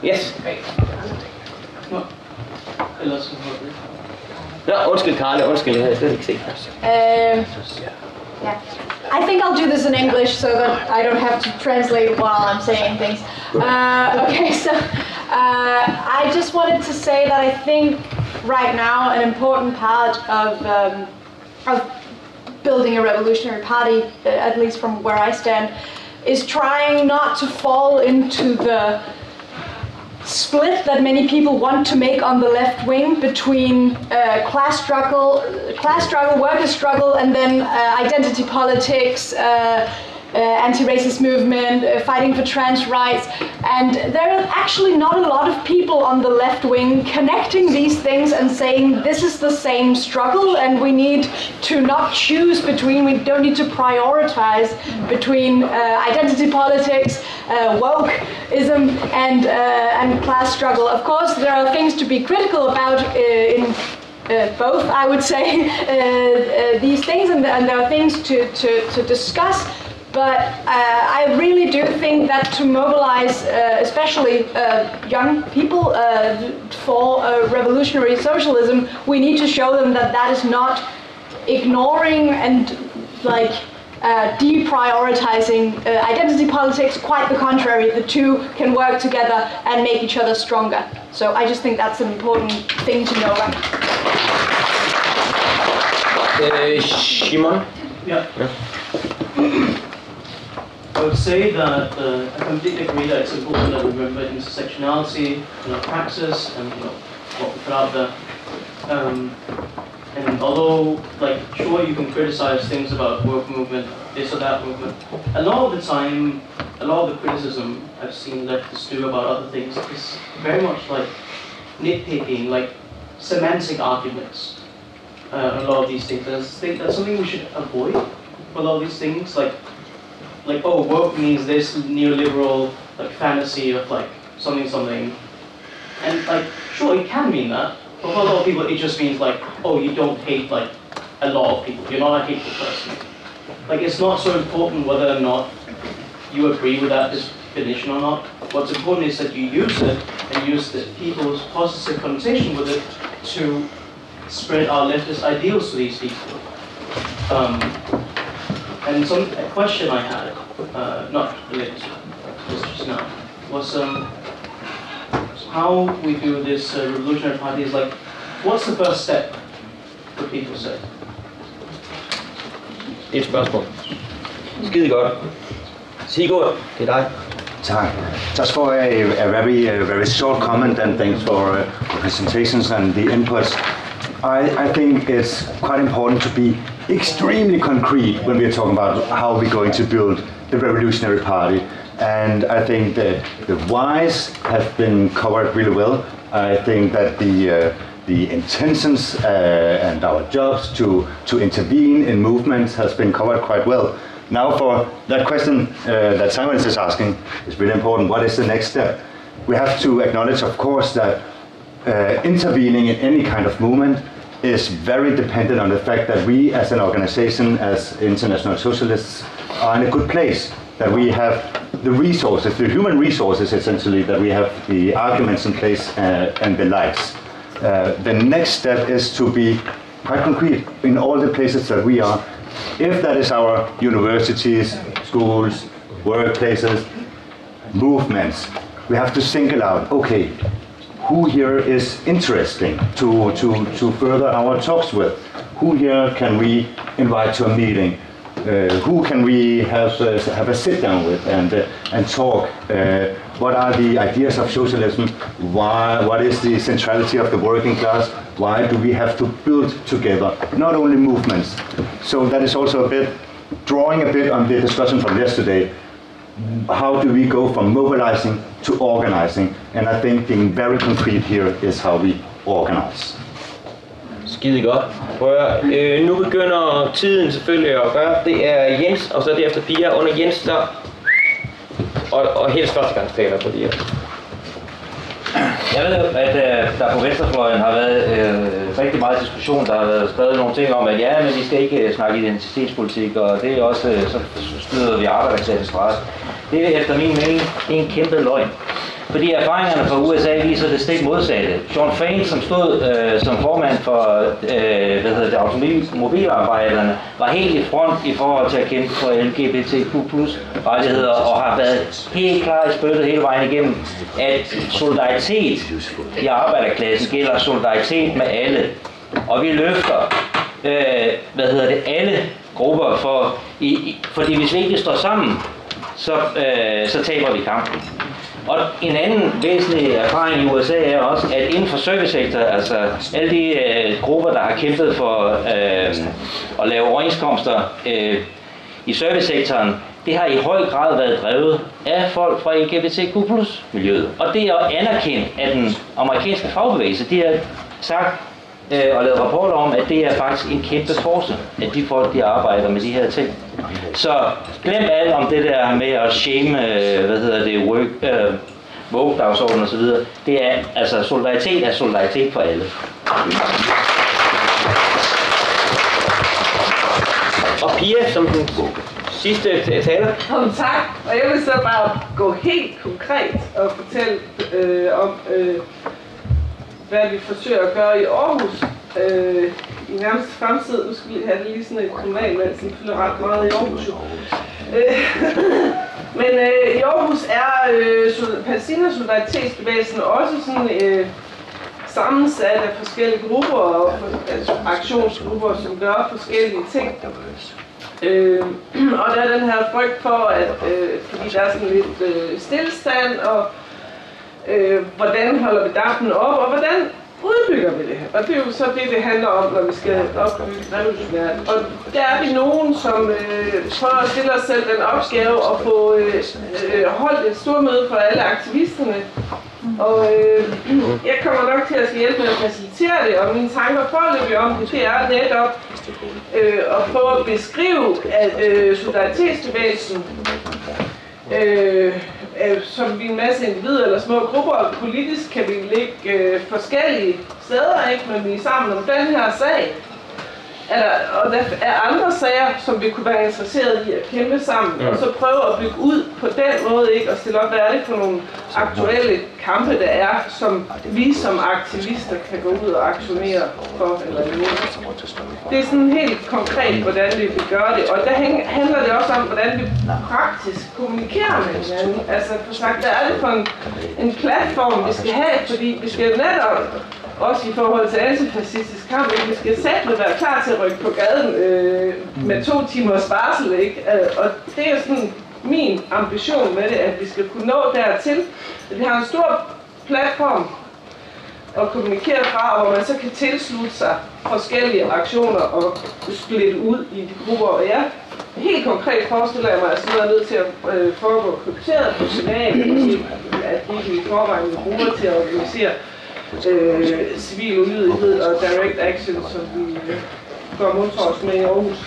Yes. Undskyld, Karle. Undskyld, jeg havde slet ikke set det. Yeah. I think I'll do this in English so that I don't have to translate while I'm saying things. Okay, so I just wanted to say that I think right now an important part of building a revolutionary party, at least from where I stand, is trying not to fall into the split that many people want to make on the left wing between class struggle, worker struggle, and then identity politics, anti-racist movement, fighting for trans rights. And there are actually not a lot of people on the left wing connecting these things and saying this is the same struggle and we need to not choose between, we don't need to prioritize between identity politics, wokeism and class struggle. Of course, there are things to be critical about in both, I would say, these things, and there are things to discuss. But I really do think that to mobilize, especially young people, for revolutionary socialism, we need to show them that that is not ignoring and deprioritizing identity politics. Quite the contrary, the two can work together and make each other stronger. So I just think that's an important thing to know. Shimon? Yeah. I would say that I completely agree that it's important that we remember intersectionality in our praxis and what we put out there. And although, sure, you can criticize things about work movement, this or that movement, a lot of the time, a lot of the criticism I've seen leftists do about other things is very much like nitpicking, like semantic arguments. a lot of these things. I think that's something we should avoid for a lot of these things. Like oh, woke means this neoliberal like fantasy of like something, and like sure it can mean that, but for a lot of people it just means like, oh, you don't hate like a lot of people. You're not a hateful person. Like it's not so important whether or not you agree with that definition or not. What's important is that you use it and use the people's positive connotation with it to spread our leftist ideals to these people. And a question I had, not related to this just now, was how we do this revolutionary party is like, what's the first step, what people say? Et spørgsmål. Skide godt. Sigurd, det er dig. Tak. Just for a very short comment, and thanks for the presentations and the inputs. I think it's quite important to be extremely concrete when we are talking about how we're going to build the Revolutionary Party. And I think that the whys have been covered really well. I think that the intentions and our jobs to intervene in movements has been covered quite well. Now for that question that Simon is asking is really important. What is the next step? We have to acknowledge, of course, that intervening in any kind of movement is very dependent on the fact that we as an organization, as International Socialists, are in a good place. That we have the resources, the human resources essentially, that we have the arguments in place and the likes. The next step is to be quite concrete in all the places that we are. If that is our universities, schools, workplaces, movements, we have to single out, okay, who here is interesting to further our talks with? Who here can we invite to a meeting? Who can we have a sit down with and talk? What are the ideas of socialism? What is the centrality of the working class? Why do we have to build together? Not only movements. So that is also drawing a bit on the discussion from yesterday. How do we go from mobilizing to organizing? And I think being very concrete here is how we organize. Skide godt. Prøv at, nu begynder tiden selvfølgelig at gøre. Det er Jens, og så derefter Pia. Under Jens der, og helst førstegangstaler på de her. Jeg ved jo, at der på venstrefløjen har været rigtig meget diskussion. Der har været skrevet nogle ting om, at ja, men vi skal ikke snakke identitetspolitik, og det er også, så støder vi arbejderklassens ret. Det er efter min mening en kæmpe løgn. Fordi erfaringerne fra USA viser det stik modsatte. Shawn Fain, som stod som formand for automobilarbejderne, var helt i front i forhold til at kæmpe for LGBTQ+ rettigheder, og har været helt klar i spyttet hele vejen igennem, at solidaritet i arbejderklassen gælder solidaritet med alle. Og vi løfter alle grupper, fordi hvis vi ikke står sammen, så taber vi kampen. Og en anden væsentlig erfaring i USA er også, at inden for servicesektoren, altså alle de grupper, der har kæmpet for at lave overenskomster i servicesektoren, det har i høj grad været drevet af folk fra LGBTQ+-miljøet. Og det er anerkendt af den amerikanske fagbevægelse. De har sagt og lavet rapporter om, at det er faktisk en kæmpe force, at de folk, de arbejder med de her ting. Så glem alt om det der med at shame, woke-dagsorden og så videre. Det er, altså solidaritet for alle. Og Pia, som den sidste taler. Tak, og jeg vil så bare gå helt konkret og fortælle om, hvad vi forsøger at gøre i Aarhus i nærmeste fremtid. Nu skal vi have det lige sådan et kommunalvalg, som fylder ret meget i Aarhus. Men i Aarhus er Palæstina Solidaritetsbevægelsen også sådan sammensat af forskellige grupper og aktionsgrupper, som gør forskellige ting. Og der er den her frygt for, at fordi der er sådan lidt stillestand, og hvordan holder vi dampen op, og hvordan udbygger vi det her? Og det er jo så det handler om, når vi skal opbygge revolutionært. Og der er vi nogen, som prøver at stille os selv den opgave at få holdt et stormøde for alle aktivisterne Og jeg kommer nok til at skal hjælpe med at facilitere det, og mine tanker foreløbig om det er netop at prøve at beskrive, at solidaritetsbevægelsen, som vi en masse individer eller små grupper, politisk kan vi ligge forskellige steder, ikke? Men vi er sammen om den her sag. Og der er andre sager, som vi kunne være interesseret i at kæmpe sammen, og så prøve at bygge ud på den måde, ikke? Og stille op, hvad er det for nogle aktuelle kampe, der er, som vi som aktivister kan gå ud og aktionere for eller imod. Det er sådan helt konkret, hvordan vi vil gøre det, og der handler det også om, hvordan vi praktisk kommunikerer med hinanden. Altså for sagt, hvad er det for en platform, vi skal have, fordi vi skal netop også i forhold til antifascistisk kamp, vi skal selv være klar til at rykke på gaden med 2 timers varsel, ikke? Og det er sådan min ambition med det, at vi skal kunne nå dertil, at vi har en stor platform at kommunikere fra, hvor man så kan tilslutte sig forskellige aktioner og splitte ud i de grupper. Og ja, helt konkret forestiller jeg mig, at sådan er nødt til at foregå krypteret på signal, at det vi i forvejen bruger til at organisere civil ulydighed og direct action, som vi går modtors med i Aarhus.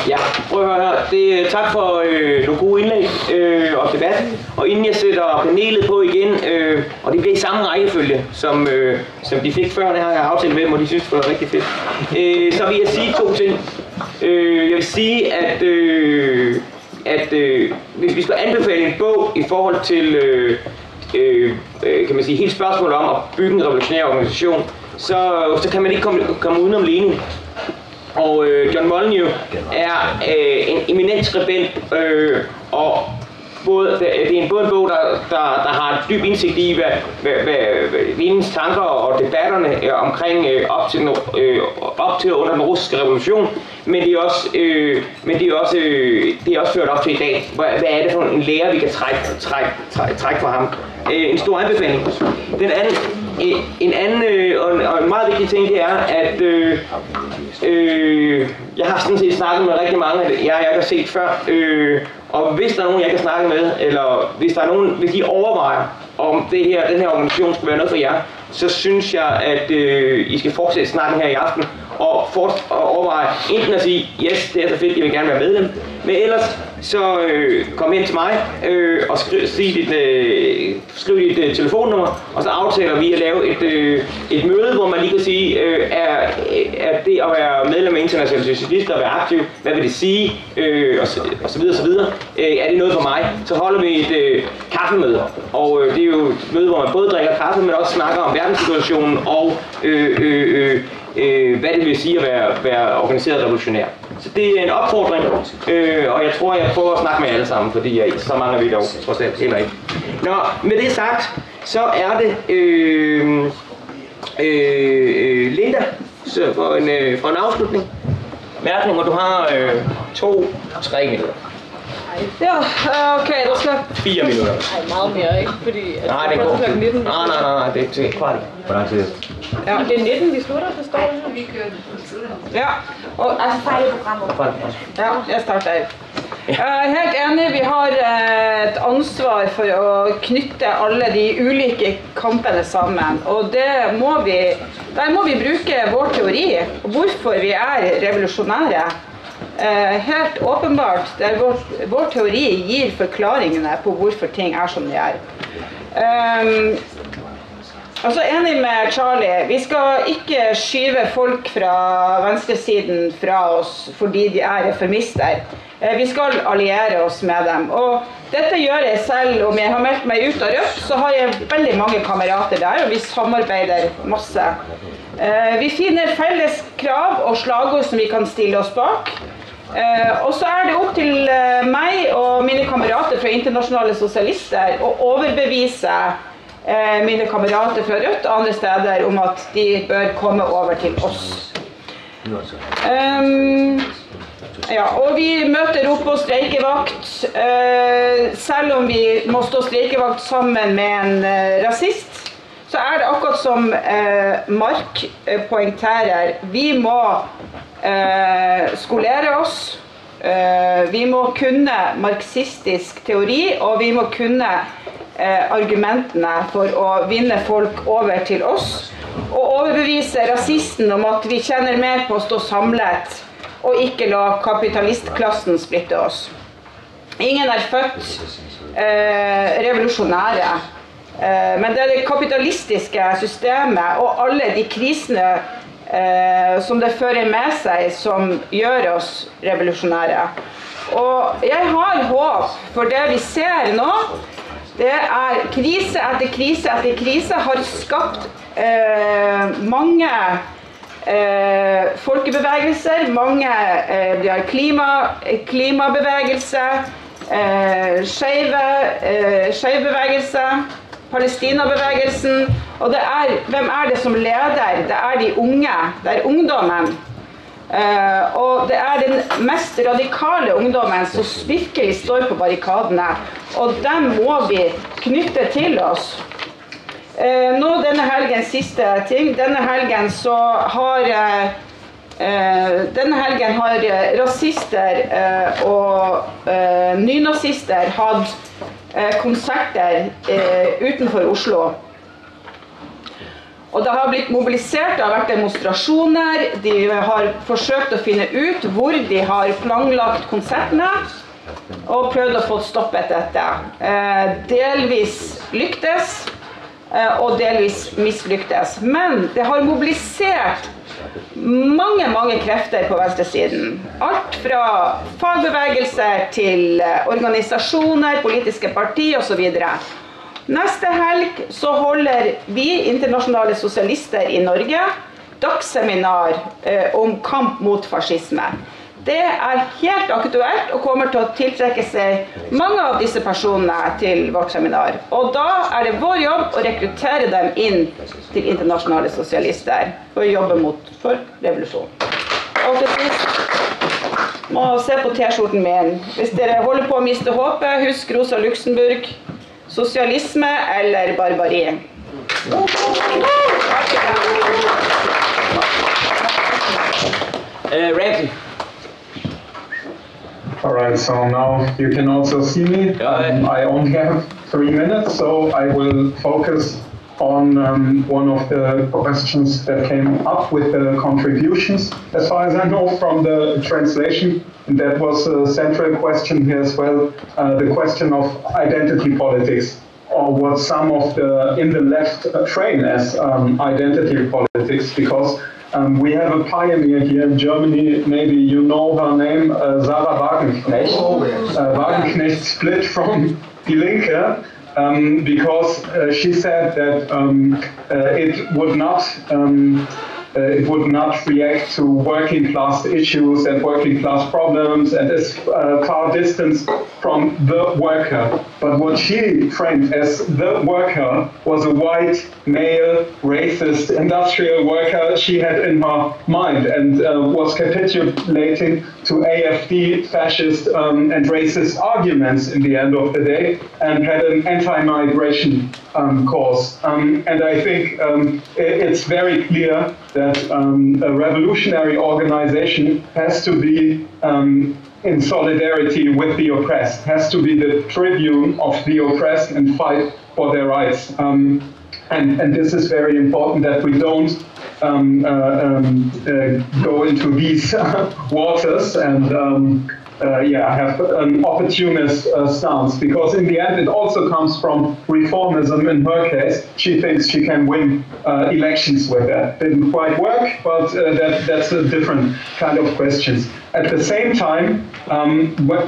Ja, prøv at høre her. Tak for nogle gode indlæg og debatten. Og inden jeg sætter panelet på igen, og det bliver i samme rækkefølge, som de fik før, det har jeg aftalt med dem, og de synes det var rigtig fedt. Så vil jeg sige 2 ting. Jeg vil sige, at hvis vi skal anbefale en bog i forhold til kan man sige, hele spørgsmålet om at bygge en revolutionær organisation, så kan man ikke komme udenom Lenin. Og John Molyneux er en eminent skribent, og det er både en bog, der har et dyb indsigt i, hvad Lenins tanker og debatterne omkring op til under den russiske revolution, men det er også ført op til i dag. Hvad er det for en lære, vi kan trække fra ham? En stor anbefaling. En anden og en meget vigtig ting, det er, at jeg har sådan set snakket med rigtig mange af jer, jeg har set før, og hvis der er nogen, jeg kan snakke med, eller hvis I overvejer, om den her organisation skal være noget for jer, så synes jeg, at I skal fortsætte snakken her i aften, og overveje enten at sige, yes, det er så fedt, jeg vil gerne være medlem, men ellers så kom hen til mig og skriv dit telefonnummer, og så aftaler vi at lave et møde, hvor man lige kan sige, er det at være medlem af Internationale Socialister og være aktiv, hvad vil det sige, og så videre, er det noget for mig, så holder vi et kaffemøde, og det er jo et møde, hvor man både drikker kaffe, men også snakker om verdenssituationen og hvad det vil sige at være organiseret revolutionær. Så det er en opfordring, og jeg tror, jeg prøver at snakke med alle sammen, fordi så mange er vi dog trods alt heller ikke. Nå, med det sagt, så er det Linda for en afslutning. Mærkning, og du har 2-3 minutter. Ja, okay, du skal... 4 minutter. Nej, meget mere, ikke? Fordi... Nej, det går. Nej, det er til kvart. Hvordan siger det? Ja, det er 19, vi slutter, så står det. Vi kører Ja, og Altså fejl i programmet. ja, jeg starter. Jeg er helt enig, vi har et ansvar for å knytte alle de ulike kampene sammen, og der må vi bruke vår teori, hvorfor vi er revolusjonære. Helt åpenbart, der vår teori gir forklaringene på hvorfor ting er som de er. Og så enig med Charlie, vi skal ikke skyve folk fra venstresiden fra oss fordi de er reformister. Vi skal alliere oss med dem, og dette gjør jeg selv. Om jeg har meldt meg ut av Rødt, så har jeg veldig mange kamerater der, og vi samarbeider masse. Vi finner felles krav og slagord som vi kan stille oss bak. Og så er det opp til meg og mine kamerater fra Internasjonale Sosialister å overbevise mine kamerater fra Rødt og andre steder om at de bør komme over til oss. Ja, og vi møter opp på streikevakt, selv om vi må stå streikevakt sammen med en rasist, så er det akkurat som Mark poengterer, vi må skolere oss, Vi må kunne marxistisk teori, og vi må kunne argumentene for å vinne folk over til oss, og overbevise rasisten om at vi tjener mer på å stå samlet, og ikke la kapitalistklassen splitte oss. Ingen er født revolusjonære, men det er det kapitalistiske systemet og alle de krisene som det fører med seg som gjør oss revolusjonære. Og jeg har håp, for det vi ser nå, det er krise etter krise etter krise har skapt mange folkebevegelser, mange klimabevegelse, skeiv-bevegelse, Palestina-bevegelsen, og hvem er det som leder? Det er de unge, det er ungdommen. Og det er den mest radikale ungdommen som virkelig står på barrikadene, og dem må vi knytte til oss. Nå denne helgen, siste ting, denne helgen har rasister og nynazister hatt konserter utenfor Oslo. Og det har blitt mobilisert, det har vært demonstrasjoner, de har forsøkt å finne ut hvor de har planlagt konsertene, og prøvd å få stoppet dette. Delvis lyktes, og delvis mislyktes. Men det har mobilisert mange krefter på venstresiden. Alt fra fagbevegelser til organisasjoner, politiske partier og så videre. Neste helg så holder vi internasjonale sosialister i Norge dagsseminar om kamp mot fascisme. Det er helt aktuelt og kommer til å tiltrekke seg mange av disse personene til vårt seminar. Og da er det vår jobb å rekruttere dem inn til internasjonale sosialister og jobbe for revolusjon. Og til sist må se på T-skjorten min. Hvis dere holder på å miste håpet, husk Rosa Luxemburg. Sosialisme eller barbari? Ramsey. All right, so now you can also see me. I only have 3 minutes, so I will focus on one of the questions that came up with the contributions. As far as I know from the translation, that was a central question here as well, the question of identity politics, or what some of the in the left frame as identity politics, because we have a pioneer here in Germany, maybe you know her name, Sarah Wagenknecht. Wagenknecht split from Die Linke because she said that it would not react to working class issues and working class problems and is far distance from the worker. But what she framed as the worker was a white, male, racist, industrial worker she had in her mind, and was capitulating to AfD, fascist and racist arguments in the end of the day, and had an anti-migration cause. And I think it's very clear that a revolutionary organization has to be in solidarity with the oppressed, has to be the tribune of the oppressed and fight for their rights. And this is very important, that we don't go into these waters and have an opportunist stance, because in the end it also comes from reformism. In her case, she thinks she can win elections with that. Didn't quite work, but that's a different kind of question. At the same time,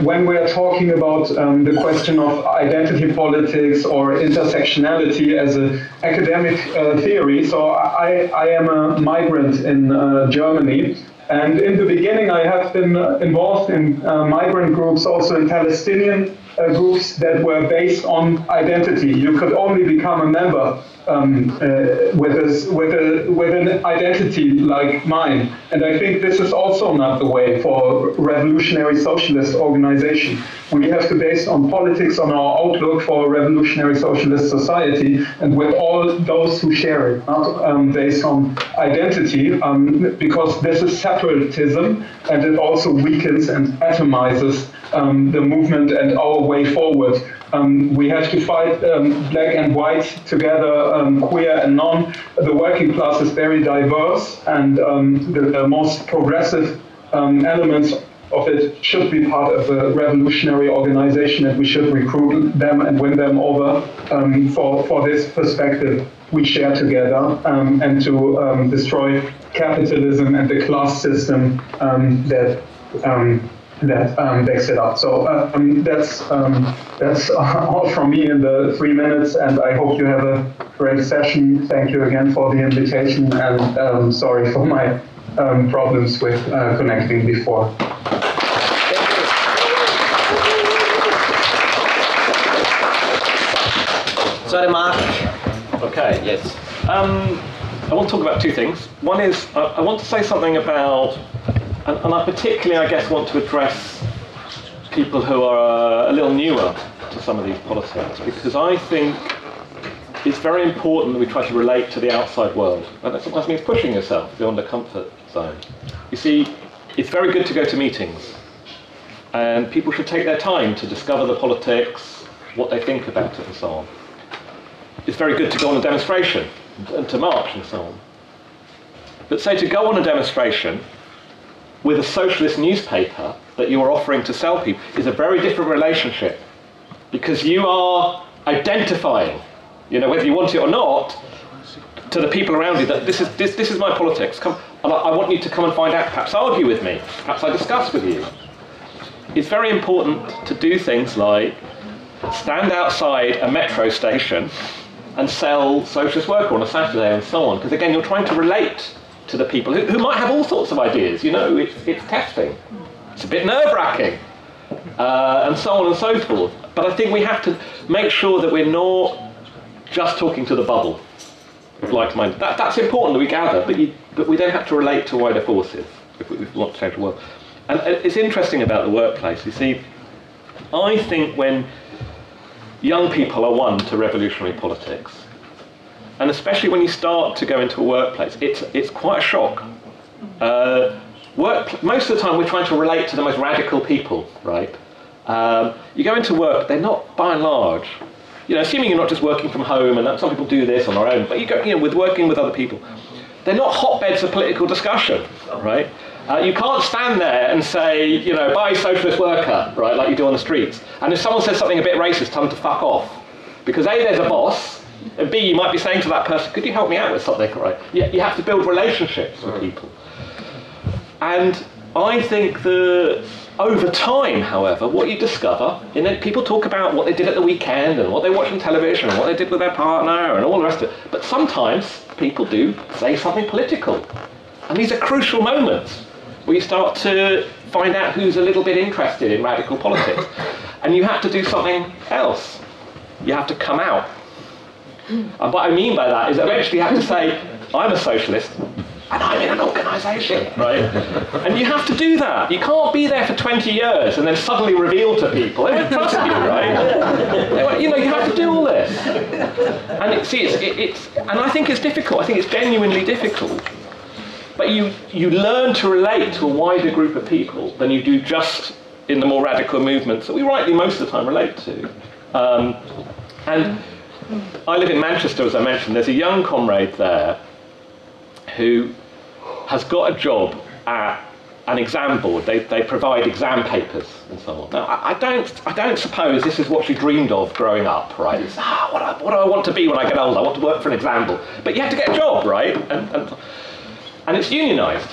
when we're talking about the question of identity politics or intersectionality as an academic theory, so I am a migrant in Germany. And in the beginning, I have been involved in migrant groups, also in Palestinian groups that were based on identity. You could only become a member with an identity like mine. And I think this is also not the way for revolutionary socialist organization. We have to base on politics, on our outlook for a revolutionary socialist society, and with all those who share it, not based on identity, because this is separate separatism, and it also weakens and atomizes the movement and our way forward. We have to fight black and white together, queer and non. The working class is very diverse, and the most progressive elements of it should be part of a revolutionary organization, and we should recruit them and win them over for this perspective we share together, and to destroy capitalism and the class system that backs it up. So that's all from me in the 3 minutes, and I hope you have a great session. Thank you again for the invitation, and sorry for my problems with connecting before. Så er det Mark. Okay, yes. I want to talk about two things. One is, I want to say something about, and I particularly, I guess, want to address people who are a little newer to some of these politics, because I think it's very important that we try to relate to the outside world. And that sometimes means pushing yourself beyond a comfort zone. You see, it's very good to go to meetings, and people should take their time to discover the politics, what they think about it, and so on. It's very good to go on a demonstration and to march and so on. But say to go on a demonstration with a socialist newspaper that you are offering to sell people is a very different relationship, because you are identifying, whether you want it or not, to the people around you that this is my politics. Come, and I want you to come and find out, perhaps argue with me, perhaps I discuss with you. It's very important to do things like stand outside a metro station and sell socialist worker on a Saturday and so on, because again you're trying to relate to the people who might have all sorts of ideas. It's testing, it's a bit nerve-wracking, and so on and so forth. But I think we have to make sure that we're not just talking to the bubble of like-minded. That's important that we gather, but we then have to relate to wider forces if we want to change the world. And it's interesting about the workplace. You see, I think when young people are won to revolutionary politics, and especially when you start to go into a workplace, it's quite a shock. Most of the time we're trying to relate to the most radical people, right? You go into work, they're not, by and large, assuming you're not just working from home, and some people do this on their own, but you go, with working with other people, they're not hotbeds of political discussion, right? You can't stand there and say, buy socialist worker, right, like you do on the streets. And if someone says something a bit racist, tell them to fuck off. Because A, there's a boss, and B, you might be saying to that person, could you help me out with something, right? You have to build relationships with people. And I think that over time, however, what you discover, people talk about what they did at the weekend and what they watch on television and what they did with their partner and all the rest of it. But sometimes people do say something political. And these are crucial moments where you start to find out who's a little bit interested in radical politics. And you have to do something else. You have to come out. And what I mean by that is that eventually you have to say, I'm a socialist, and I'm in an organisation, right? And you have to do that. You can't be there for 20 years and then suddenly reveal to people, they don't trust you, right? You have to do all this. And and I think it's difficult. I think it's genuinely difficult. But you learn to relate to a wider group of people than you do just in the more radical movements that we rightly most of the time relate to. And I live in Manchester, as I mentioned. There's a young comrade there who has got a job at an exam board. They provide exam papers and so on. Now, I don't suppose this is what she dreamed of growing up, right? It's, what do I want to be when I get older? I want to work for an exam board. But you have to get a job, right? And it's unionised.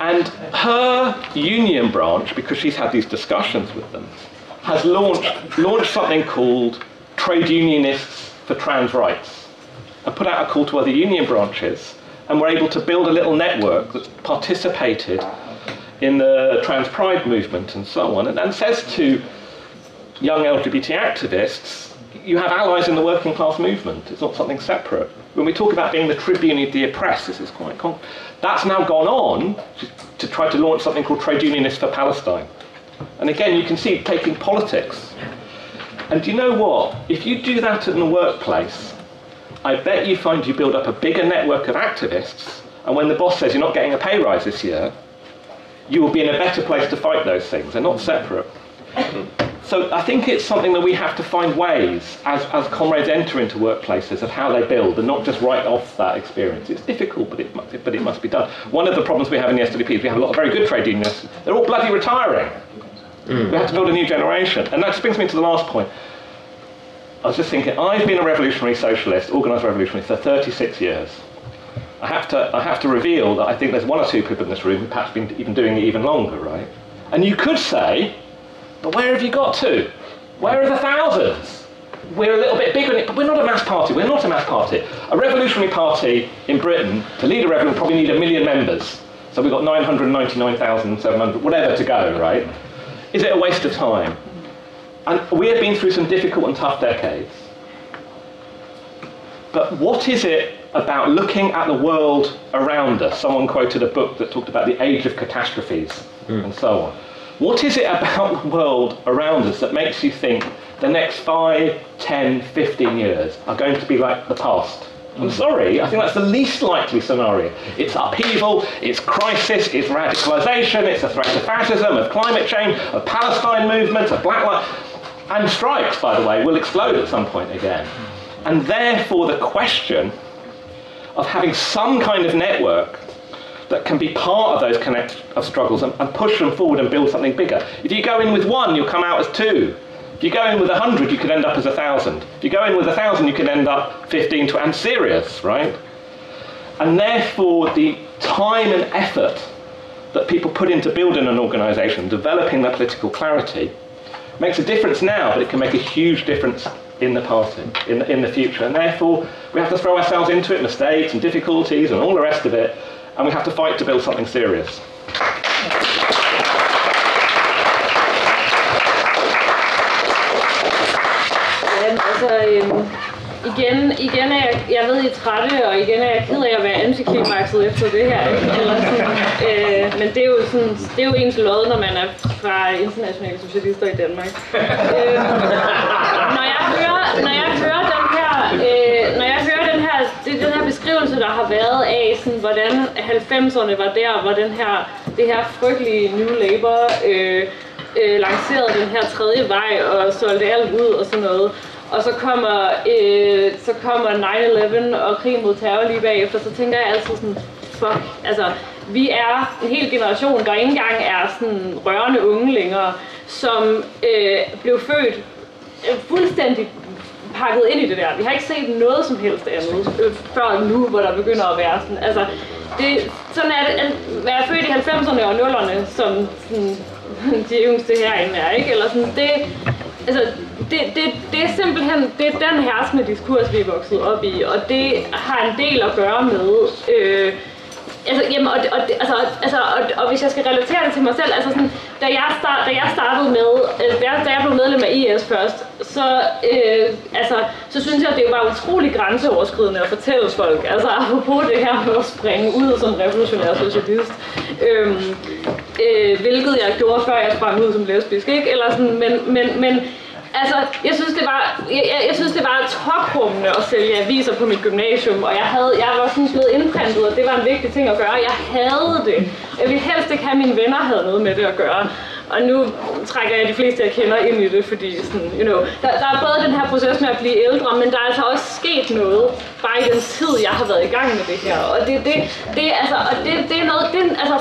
And her union branch, because she's had these discussions with them, has launched something called Trade Unionists for Trans Rights, and put out a call to other union branches, and were able to build a little network that participated in the trans pride movement and so on, and says to young LGBT activists, you have allies in the working class movement. It's not something separate. When we talk about being the tribune of the oppressed, this is quite that's now gone on to try to launch something called Trade Unionists for Palestine. And again, you can see it taking politics. And do you know what? If you do that in the workplace, I bet you find you build up a bigger network of activists And when the boss says you're not getting a pay rise this year, you will be in a better place to fight those things. They're not separate. So I think it's something that we have to find ways, as comrades enter into workplaces, of how they build, and not just write off that experience. It's difficult, but it must be done. One of the problems we have in the SWP is we have a lot of very good trade unionists. They're all bloody retiring. We have to build a new generation. And that just brings me to the last point. I was just thinking, I've been a revolutionary socialist, organised revolutionary, for 36 years. I have to reveal that I think there's one or two people in this room who perhaps been even doing it even longer, right? And you could say, but where have you got to? Where are the thousands? We're a little bit bigger, but we're not a mass party. We're not a mass party. A revolutionary party in Britain, to lead a revolution, would probably need 1 million members. So we've got 999,700, whatever to go, right? Is it a waste of time? And we have been through some difficult and tough decades. But what is it about looking at the world around us? Someone quoted a book that talked about the age of catastrophes and so on. What is it about the world around us that makes you think the next 5, 10, 15 years are going to be like the past? I'm sorry, I think that's the least likely scenario. It's upheaval, it's crisis, it's radicalisation, it's a threat to fascism, of climate change, of Palestine movements, of Black Lives, and strikes, by the way, will explode at some point again. And therefore the question of having some kind of network that can be part of those struggles and push them forward and build something bigger. If you go in with 1, you'll come out as 2. If you go in with 100, you could end up as 1,000. If you go in with 1,000, you could end up 15 to, and serious, right? And therefore, the time and effort that people put into building an organisation, developing that political clarity, makes a difference now, but it can make a huge difference in the party, in the future. And therefore, we have to throw ourselves into it, mistakes and difficulties and all the rest of it, and we have to fight to build something serious. Igen er jeg ved, I er trætte, og igen er jeg ked af at være antiklimakset efter det her. Eller sådan, men det er jo sådan, det er jo ens lod, når man er fra internationale socialister i Danmark. Når jeg hører den her beskrivelse, der har været af, sådan, hvordan 90'erne var der, hvor det her frygtelige New Labour lancerede den her tredje vej og solgte alt ud og sådan noget. Og så kommer 9/11 og krig mod terror lige bagefter, så tænker jeg altid sådan, fuck, altså, vi er en hel generation, der ikke engang er sådan rørende unge længere, som blev født fuldstændig pakket ind i det der. Vi har ikke set noget som helst andet før nu, hvor der begynder at være sådan, altså, sådan er det at være født i 90'erne og 0'erne, som sådan, de yngste herinde er, ikke? Eller sådan, det er simpelthen, det er den herskende diskurs, vi er vokset op i, og det har en del at gøre med, og hvis jeg skal relatere det til mig selv, altså sådan, da jeg startede med, da jeg blev medlem af IS først, så synes jeg, at det var utrolig grænseoverskridende at fortælle folk, altså apropos det her med at springe ud som revolutionær socialist, hvilket jeg gjorde før jeg sprang ud som lesbisk, ikke? Eller sådan, men altså, jeg synes det var toprummende at sælge aviser på mit gymnasium, og jeg var sådan blevet indprintet, og det var en vigtig ting at gøre. Jeg havde det. Jeg ville helst ikke have, at mine venner havde noget med det at gøre. Og nu trækker jeg de fleste, jeg kender, ind i det, fordi sådan, der er både den her proces med at blive ældre, men der er altså også sket noget, bare i den tid, jeg har været i gang med det her. Og det er noget,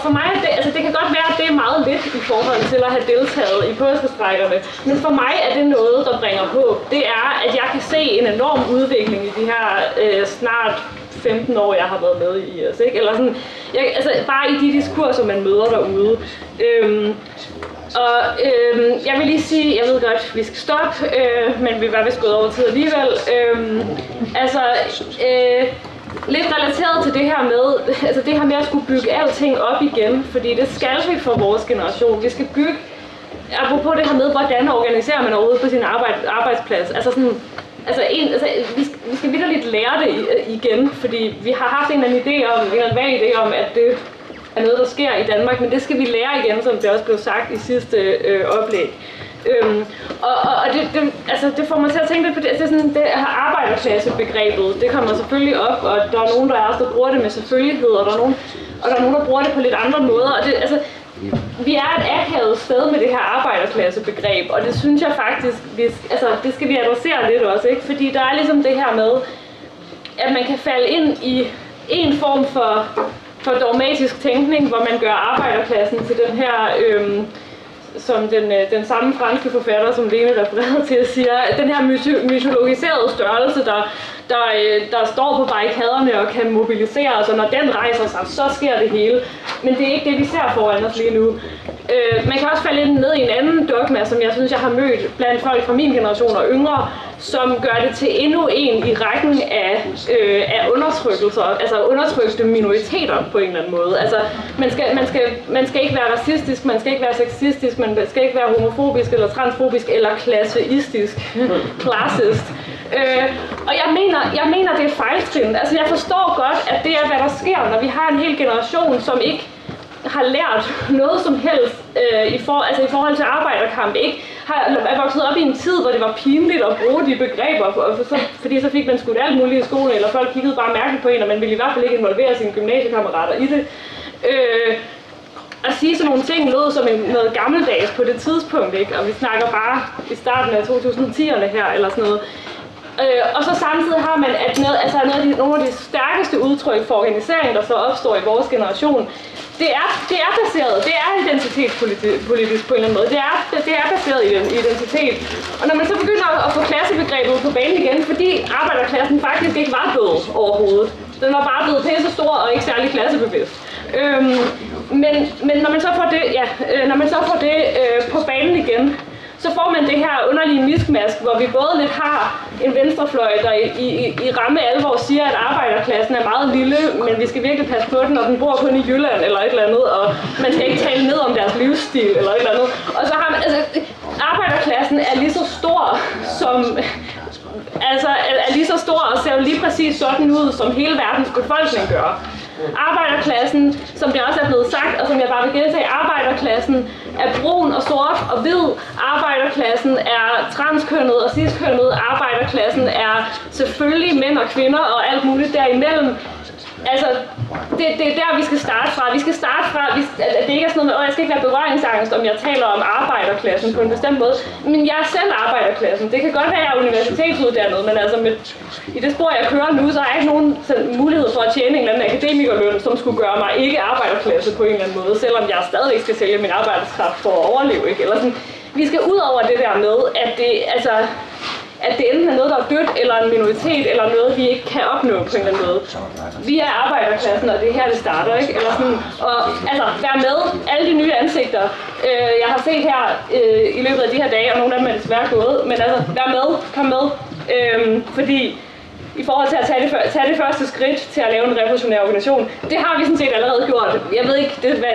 for mig, det kan godt være, at det er meget lidt i forhold til at have deltaget i påskestrejkerne, men for mig er det noget, der bringer håb. Det er, at jeg kan se en enorm udvikling i de her snart 15 år, jeg har været med i IS, ikke? Eller sådan, bare i de diskurser, man møder derude. Jeg vil lige sige, jeg ved godt, vi skal stoppe, men vi var vist gået over tid alligevel. Lidt relateret til det her med, det her med at skulle bygge alting op igen, fordi det skal vi for vores generation. Vi skal bygge, apropos det her med, hvordan organiserer man overhovedet på sin arbejdsplads. Vi skal vitterligt lære det igen, fordi vi har haft en eller anden idé om, at det er noget, der sker i Danmark, men det skal vi lære igen, som det også blev sagt i sidste oplæg. Det får mig til at tænke lidt på det, altså sådan, det her arbejderklassebegrebet, det kommer selvfølgelig op, og der er nogen, der bruger det med selvfølgelighed, og der er nogen, der bruger det på lidt andre måder, og det, altså, vi er et akavet sted med det her arbejderklassebegreb, og det synes jeg faktisk, det skal vi adressere lidt også, ikke? Fordi der er ligesom det her med, at man kan falde ind i en form for dogmatisk tænkning, hvor man gør arbejderklassen til den her, som den samme franske forfatter, som Lene refererede til, siger, at den her mytologiserede størrelse, der står på barrikaderne og kan mobilisere os, og når den rejser sig, så sker det hele. Men det er ikke det, vi ser foran os lige nu. Man kan også falde ned i en anden dogma, som jeg synes, jeg har mødt blandt folk fra min generation og yngre, som gør det til endnu en i rækken af undertrykkelser, altså undertrykte minoriteter på en eller anden måde. Altså, man skal ikke være racistisk, man skal ikke være sexistisk, man skal ikke være homofobisk eller transfobisk eller klasseistisk, klassist. Og jeg mener, det er fejltrin. Altså, jeg forstår godt, at det er, hvad der sker, når vi har en hel generation, som ikke har lært noget som helst i forhold til arbejderkamp, ikke er vokset op i en tid, hvor det var pinligt at bruge de begreber, fordi så fik man skudt alt muligt i skolen, eller folk kiggede bare mærkeligt på en, og man ville i hvert fald ikke involvere sine gymnasiekammerater i det. At sige sådan nogle ting lød som noget gammeldags på det tidspunkt, ikke? Og vi snakker bare i starten af 2010'erne her, eller sådan noget. Og så samtidig har man, at nogle af de stærkeste udtryk for organisering, der så opstår i vores generation, det er baseret, det er identitetspolitisk på en eller anden måde. Det er baseret i identitet. Og når man så begynder at få klassebegrebet på banen igen, fordi arbejderklassen faktisk ikke var død overhovedet. Den var bare blevet pisse stor og ikke særlig klassebevidst. Men når man så får det, på banen igen, så får man det her underlige miskmask, hvor vi både lidt har en venstrefløj, der i ramme alvor siger, at arbejderklassen er meget lille, men vi skal virkelig passe på den, og den bor kun i Jylland eller et eller andet, og man skal ikke tale ned om deres livsstil eller et eller andet. Og så har man, arbejderklassen er lige så stor som, er lige så stor og ser jo lige præcis sådan ud, som hele verdens befolkning gør. Arbejderklassen, som det også er blevet sagt, og som jeg bare vil gentage, arbejderklassen er brun og sort og hvid. Arbejderklassen er transkønnet og ciskønnet. Arbejderklassen er selvfølgelig mænd og kvinder og alt muligt derimellem. Altså, det er der, vi skal starte fra. Vi skal starte fra, at det ikke er sådan noget med, jeg skal ikke være berøringsangst, om jeg taler om arbejderklassen på en bestemt måde. Men jeg er selv arbejderklassen. Det kan godt være, at jeg er universitetsuddannet, men altså i det spor, jeg kører nu, så har jeg ikke nogen mulighed for at tjene en eller anden akademikerløn, som skulle gøre mig ikke arbejderklasse på en eller anden måde, selvom jeg stadigvæk skal sælge min arbejdskraft for at overleve, ikke? Eller sådan. Vi skal ud over det der med, at det enten er noget, der er dødt, eller en minoritet, eller noget, vi ikke kan opnå på en eller anden måde. Vi er arbejderklassen, og det er her, det starter, ikke? Eller sådan, og vær med, alle de nye ansigter, jeg har set her i løbet af de her dage, og nogle af dem er desværre gået, men vær med, kom med, fordi i forhold til at tage det første skridt til at lave en revolutionær organisation, det har vi sådan set allerede gjort. Jeg ved ikke, hvad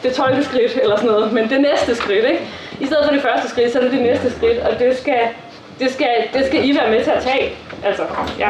det 12. skridt eller sådan noget, men det næste skridt, ikke? I stedet for det første skridt, så er det næste skridt, og det skal I være med til at tage. Altså, ja.